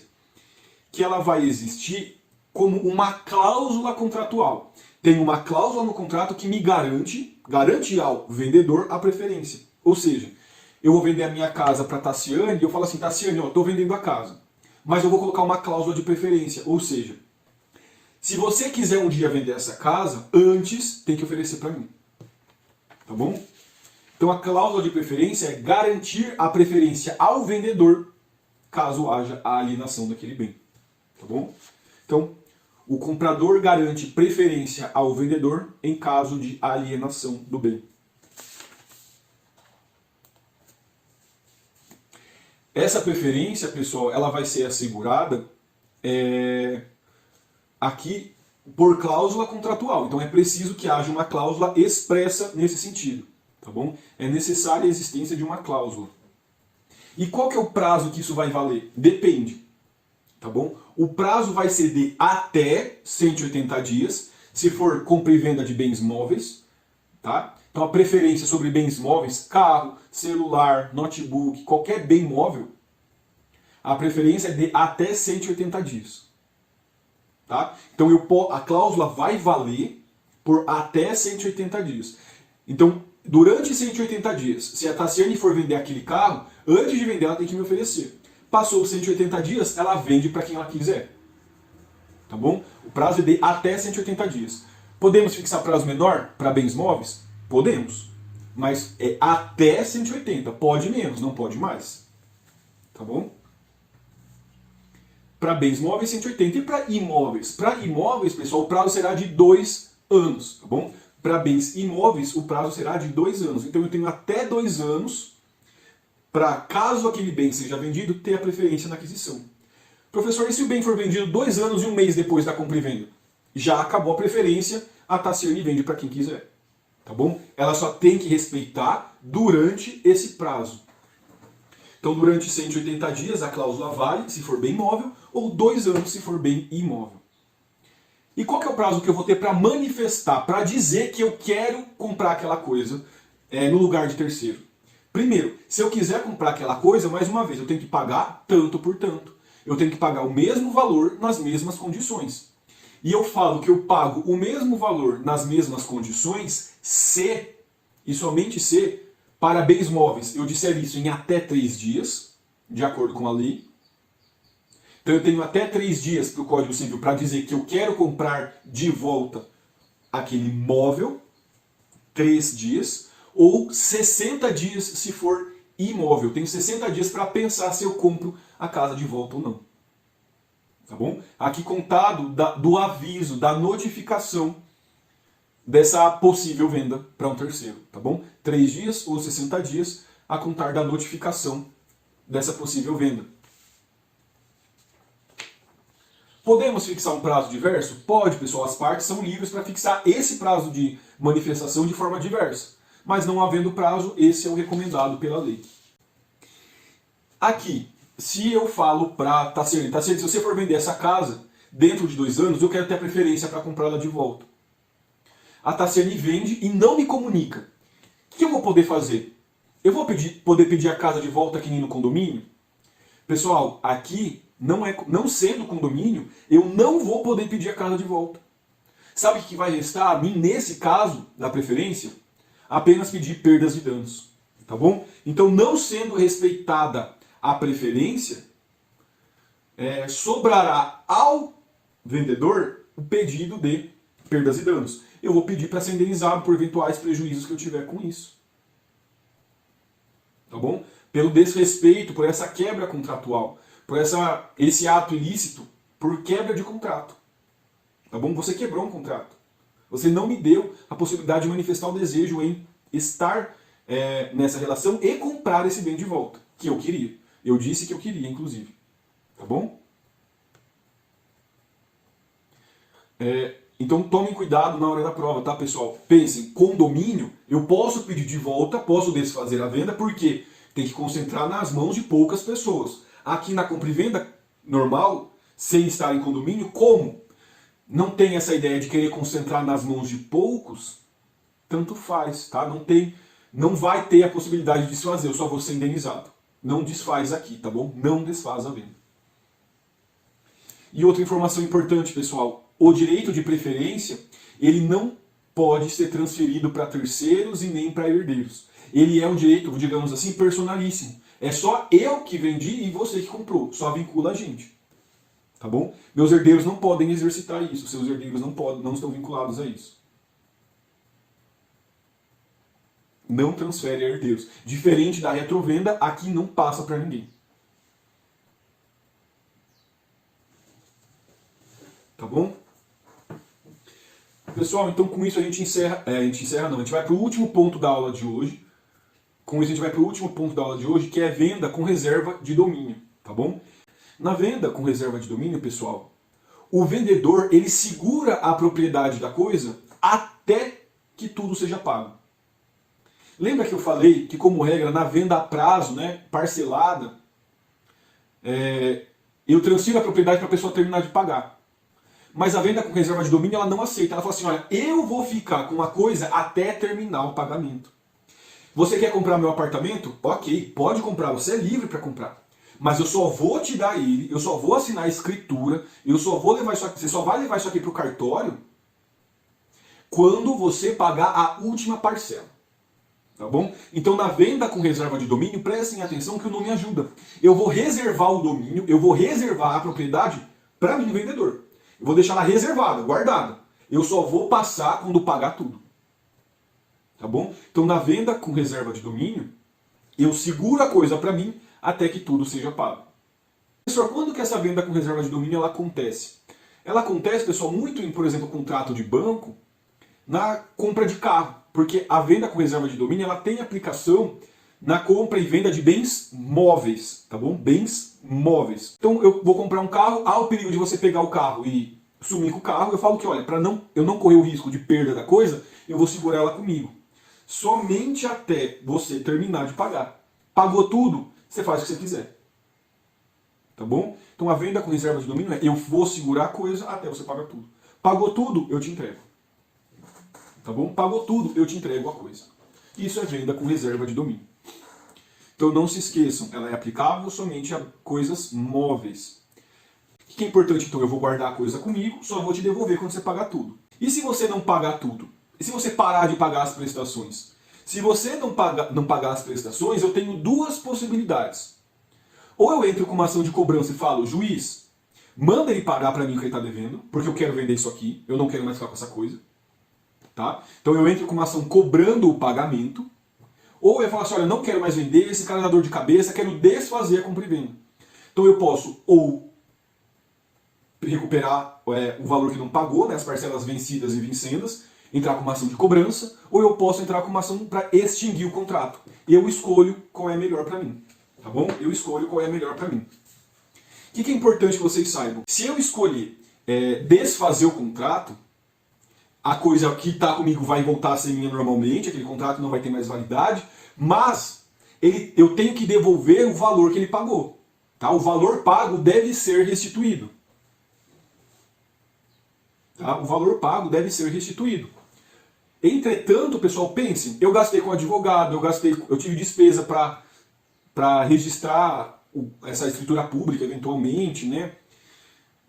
que ela vai existir como uma cláusula contratual. Tem uma cláusula no contrato que me garante ao vendedor a preferência. Ou seja, eu vou vender a minha casa para Tassiane e eu falo assim: Tassiane, eu estou vendendo a casa, mas eu vou colocar uma cláusula de preferência. Ou seja, se você quiser um dia vender essa casa, antes tem que oferecer para mim. Tá bom? Então a cláusula de preferência é garantir a preferência ao vendedor caso haja a alienação daquele bem. Tá bom? Então, o comprador garante preferência ao vendedor em caso de alienação do bem. Essa preferência, pessoal, ela vai ser assegurada aqui por cláusula contratual. Então é preciso que haja uma cláusula expressa nesse sentido. Tá bom? É necessária a existência de uma cláusula. E qual que é o prazo que isso vai valer? Depende. Tá bom? O prazo vai ser de até 180 dias, se for compra e venda de bens móveis. Tá? Então a preferência sobre bens móveis, carro, celular, notebook, qualquer bem móvel, a preferência é de até 180 dias. Tá? Então a cláusula vai valer por até 180 dias. Então, durante 180 dias, se a Tassiane for vender aquele carro, antes de vender ela tem que me oferecer. Passou os 180 dias, ela vende para quem ela quiser. Tá bom? O prazo é de até 180 dias. Podemos fixar prazo menor para bens móveis? Podemos. Mas é até 180. Pode menos, não pode mais. Tá bom? Para bens móveis, 180. E para imóveis? Para imóveis, pessoal, o prazo será de 2 anos. Tá bom? Para bens imóveis, o prazo será de 2 anos. Então eu tenho até 2 anos para, caso aquele bem seja vendido, ter a preferência na aquisição. Professor, e se o bem for vendido 2 anos e 1 mês depois da compra e venda? Já acabou a preferência, a Tassiane vende para quem quiser. Tá bom? Ela só tem que respeitar durante esse prazo. Então, durante 180 dias, a cláusula vale se for bem móvel, ou 2 anos se for bem imóvel. E qual que é o prazo que eu vou ter para manifestar, para dizer que eu quero comprar aquela coisa no lugar de terceiro? Primeiro, se eu quiser comprar aquela coisa, mais uma vez, eu tenho que pagar tanto por tanto. Eu tenho que pagar o mesmo valor nas mesmas condições. E eu falo que eu pago o mesmo valor nas mesmas condições se, e somente se, para bens móveis eu disser isso em até 3 dias, de acordo com a lei. Então eu tenho até 3 dias para o Código Civil para dizer que eu quero comprar de volta aquele móvel, 3 dias, ou 60 dias se for imóvel. Tenho 60 dias para pensar se eu compro a casa de volta ou não. Tá bom? Aqui contado do aviso, da notificação dessa possível venda para um terceiro. Tá bom? 3 dias ou 60 dias a contar da notificação dessa possível venda. Podemos fixar um prazo diverso? Pode, pessoal. As partes são livres para fixar esse prazo de manifestação de forma diversa. Mas não havendo prazo, esse é o recomendado pela lei. Aqui, se eu falo para Tassiane, se você for vender essa casa dentro de 2 anos, eu quero ter a preferência para comprá-la de volta. A Tassiane vende e não me comunica. O que eu vou poder fazer? Eu vou poder pedir a casa de volta aqui no condomínio? Pessoal, aqui, não sendo condomínio, eu não vou poder pedir a casa de volta. Sabe o que vai restar a mim, nesse caso da preferência? Apenas pedir perdas e danos. Tá bom? Então, não sendo respeitada a preferência, sobrará ao vendedor o pedido de perdas e danos. Eu vou pedir para ser indenizado por eventuais prejuízos que eu tiver com isso. Tá bom? Pelo desrespeito, por essa quebra contratual, por esse ato ilícito, por quebra de contrato. Tá bom? Você quebrou um contrato. Você não me deu a possibilidade de manifestar o desejo em estar nessa relação e comprar esse bem de volta, que eu queria. Eu disse que eu queria, inclusive. Tá bom? Então tomem cuidado na hora da prova, tá, pessoal? Pensem, condomínio, eu posso pedir de volta, posso desfazer a venda, porque tem que concentrar nas mãos de poucas pessoas. Aqui na compra e venda normal, sem estar em condomínio, como não tem essa ideia de querer concentrar nas mãos de poucos, tanto faz, tá? Não vai ter a possibilidade de desfazer, eu só vou ser indenizado. Não desfaz aqui, tá bom? Não desfaz a venda. E outra informação importante, pessoal, o direito de preferência, ele não pode ser transferido para terceiros e nem para herdeiros. Ele é um direito, digamos assim, personalíssimo. É só eu que vendi e você que comprou, só vincula a gente. Tá bom? Meus herdeiros não podem exercitar isso, seus herdeiros não estão vinculados a isso. Não transfere a herdeiros. Diferente da retrovenda, aqui não passa para ninguém. Tá bom? Pessoal, então com isso a gente a gente vai para o último ponto da aula de hoje. Com isso a gente vai para o último ponto da aula de hoje, que é venda com reserva de domínio. Tá bom? Na venda com reserva de domínio, pessoal, o vendedor ele segura a propriedade da coisa até que tudo seja pago. Lembra que eu falei que, como regra, na venda a prazo, né, parcelada, eu transfiro a propriedade para a pessoa terminar de pagar. Mas a venda com reserva de domínio ela não aceita. Ela fala assim, olha, eu vou ficar com a coisa até terminar o pagamento. Você quer comprar meu apartamento? Ok, pode comprar, você é livre para comprar. Mas eu só vou te dar ele, eu só vou assinar a escritura, eu só vou levar isso aqui, você só vai levar isso aqui para o cartório quando você pagar a última parcela. Tá bom? Então na venda com reserva de domínio, prestem atenção que o nome ajuda. Eu vou reservar o domínio, eu vou reservar a propriedade para mim, vendedor. Eu vou deixar ela reservada, guardada. Eu só vou passar quando pagar tudo. Tá bom? Então na venda com reserva de domínio, eu seguro a coisa para mim até que tudo seja pago. Pessoal, quando que essa venda com reserva de domínio ela acontece? Ela acontece, pessoal, muito em, por exemplo, contrato de banco, na compra de carro. Porque a venda com reserva de domínio ela tem aplicação na compra e venda de bens móveis, tá bom? Bens móveis. Então eu vou comprar um carro, há o perigo de você pegar o carro e sumir com o carro. Eu falo que, olha, para eu não correr o risco de perda da coisa, eu vou segurar ela comigo. Somente até você terminar de pagar. Pagou tudo, você faz o que você quiser. Tá bom? Então a venda com reserva de domínio é eu vou segurar a coisa até você pagar tudo. Pagou tudo, eu te entrego. Tá bom? Pagou tudo, eu te entrego a coisa. Isso é venda com reserva de domínio. Então não se esqueçam, ela é aplicável somente a coisas móveis. O que é importante, então? Eu vou guardar a coisa comigo, só vou te devolver quando você pagar tudo. E se você não pagar tudo? E se você parar de pagar as prestações? Se você não pagar as prestações, eu tenho duas possibilidades. Ou eu entro com uma ação de cobrança e falo, juiz, manda ele pagar para mim o que ele está devendo, porque eu quero vender isso aqui, eu não quero mais ficar com essa coisa. Tá? Então eu entro com uma ação cobrando o pagamento, Ou eu falo assim, olha, não quero mais vender, esse cara dá dor de cabeça, quero desfazer a compra e venda. Então eu posso ou recuperar o valor que não pagou, né, as parcelas vencidas e vincendas, entrar com uma ação de cobrança, ou eu posso entrar com uma ação para extinguir o contrato. Eu escolho qual é melhor para mim, tá bom? Eu escolho qual é melhor para mim. O que é importante que vocês saibam? Se eu escolher desfazer o contrato, a coisa que está comigo vai voltar a ser minha normalmente, aquele contrato não vai ter mais validade, mas eu tenho que devolver o valor que ele pagou. Tá? O valor pago deve ser restituído. Tá? O valor pago deve ser restituído. Entretanto, pessoal, pensem, eu gastei com advogado, eu tive despesa para registrar essa escritura pública eventualmente, né?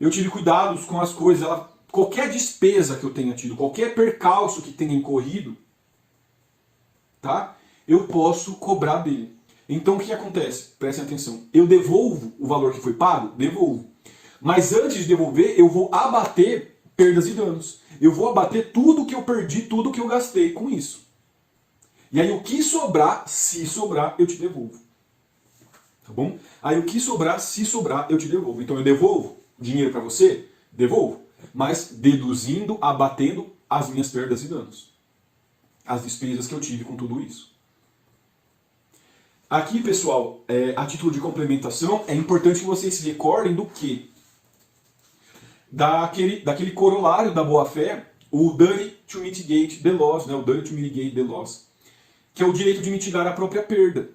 Eu tive cuidados com as coisas, qualquer despesa que eu tenha tido, qualquer percalço que tenha incorrido, tá? Eu posso cobrar dele. Então o que acontece? Prestem atenção. Eu devolvo o valor que foi pago? Devolvo. Mas antes de devolver, eu vou abater perdas e danos. Eu vou abater tudo que eu perdi, tudo que eu gastei com isso. E aí o que sobrar, se sobrar, eu te devolvo. Tá bom? Aí o que sobrar, se sobrar, eu te devolvo. Então eu devolvo dinheiro para você? Devolvo. Mas deduzindo, abatendo as minhas perdas e danos. As despesas que eu tive com tudo isso. Aqui, pessoal, a título de complementação, é importante que vocês se recordem do quê? Daquele corolário da boa-fé, o duty to mitigate the loss, né? O duty to mitigate the loss, que é o direito de mitigar a própria perda.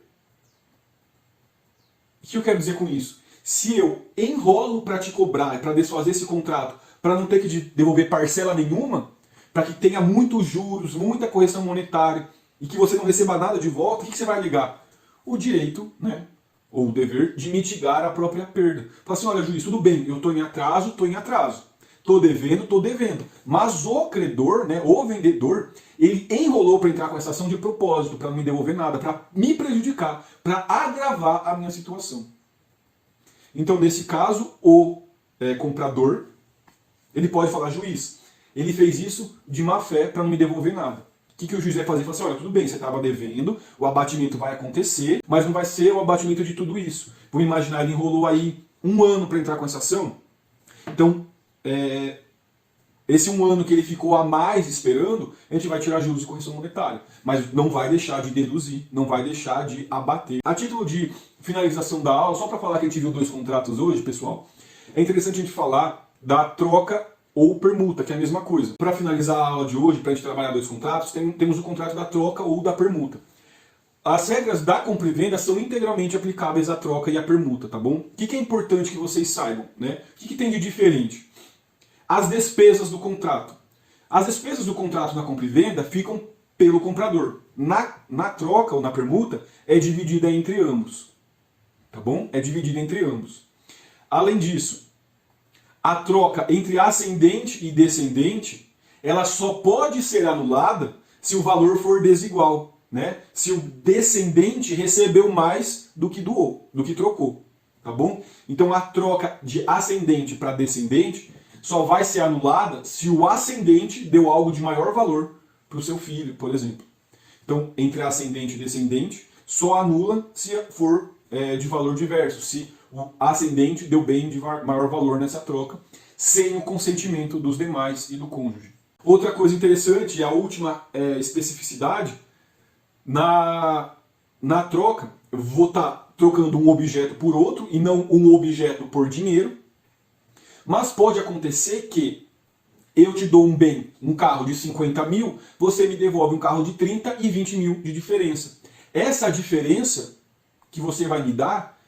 O que eu quero dizer com isso? Se eu enrolo para te cobrar, para desfazer esse contrato, para não ter que devolver parcela nenhuma, para que tenha muitos juros, muita correção monetária, e que você não receba nada de volta, o que você vai ligar? O direito, né, ou o dever de mitigar a própria perda. Fala assim, olha, juiz, tudo bem, eu estou em atraso, estou devendo, mas o credor, né, o vendedor, ele enrolou para entrar com essa ação de propósito, para não me devolver nada, para me prejudicar, para agravar a minha situação. Então, nesse caso, o comprador, ele pode falar, juiz, ele fez isso de má fé para não me devolver nada. O que o juiz vai fazer? Ele fala assim, olha, tudo bem, você estava devendo, o abatimento vai acontecer, mas não vai ser o abatimento de tudo isso. Vamos imaginar, ele enrolou aí 1 ano para entrar com essa ação. Então, esse 1 ano que ele ficou a mais esperando, a gente vai tirar juros e correção monetária. Mas não vai deixar de deduzir, não vai deixar de abater. A título de finalização da aula, só para falar que a gente viu 2 contratos hoje, pessoal, é interessante a gente falar da troca ou permuta, que é a mesma coisa. Para finalizar a aula de hoje, para a gente trabalhar 2 contratos, temos o contrato da troca ou da permuta. As regras da compra e venda são integralmente aplicáveis à troca e à permuta, tá bom? O que é importante que vocês saibam, né? O que tem de diferente? As despesas do contrato. As despesas do contrato na compra e venda ficam pelo comprador. Na troca ou na permuta, é dividida entre ambos. Tá bom? É dividida entre ambos. Além disso, a troca entre ascendente e descendente, ela só pode ser anulada se o valor for desigual, né? Se o descendente recebeu mais do que doou, do que trocou, tá bom? Então a troca de ascendente para descendente só vai ser anulada se o ascendente deu algo de maior valor para o seu filho, por exemplo. Então, entre ascendente e descendente, só anula se for de valor diverso, se o ascendente deu bem de maior valor nessa troca, sem o consentimento dos demais e do cônjuge. Outra coisa interessante, e a última especificidade, na troca, eu vou estar trocando um objeto por outro e não um objeto por dinheiro, mas pode acontecer que eu te dou um bem, um carro de 50 mil, você me devolve um carro de 30 e 20 mil de diferença. Essa diferença que você vai me dar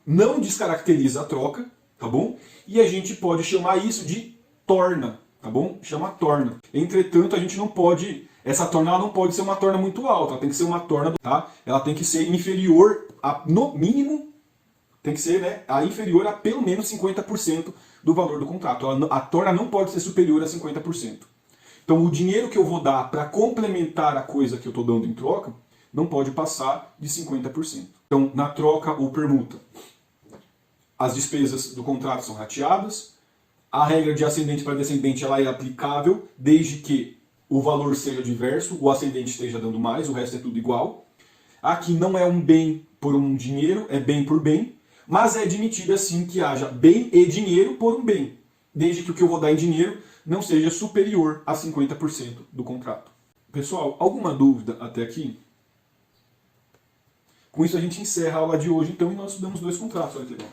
não descaracteriza a troca, tá bom? E a gente pode chamar isso de torna, tá bom? Chama torna. Entretanto, a gente não pode, essa torna ela não pode ser uma torna muito alta, ela tem que ser uma torna, tá? Ela tem que ser inferior a, no mínimo, tem que ser, né, inferior a pelo menos 50% do valor do contrato. A torna não pode ser superior a 50%. Então o dinheiro que eu vou dar para complementar a coisa que eu estou dando em troca não pode passar de 50%. Então na troca ou permuta, as despesas do contrato são rateadas, a regra de ascendente para descendente ela é aplicável desde que o valor seja diverso, o ascendente esteja dando mais, o resto é tudo igual. Aqui não é um bem por um dinheiro, é bem por bem, mas é admitido assim que haja bem e dinheiro por um bem, desde que o que eu vou dar em dinheiro não seja superior a 50% do contrato. Pessoal, alguma dúvida até aqui? Com isso a gente encerra a aula de hoje, então, e nós estudamos 2 contratos. Olha que legal.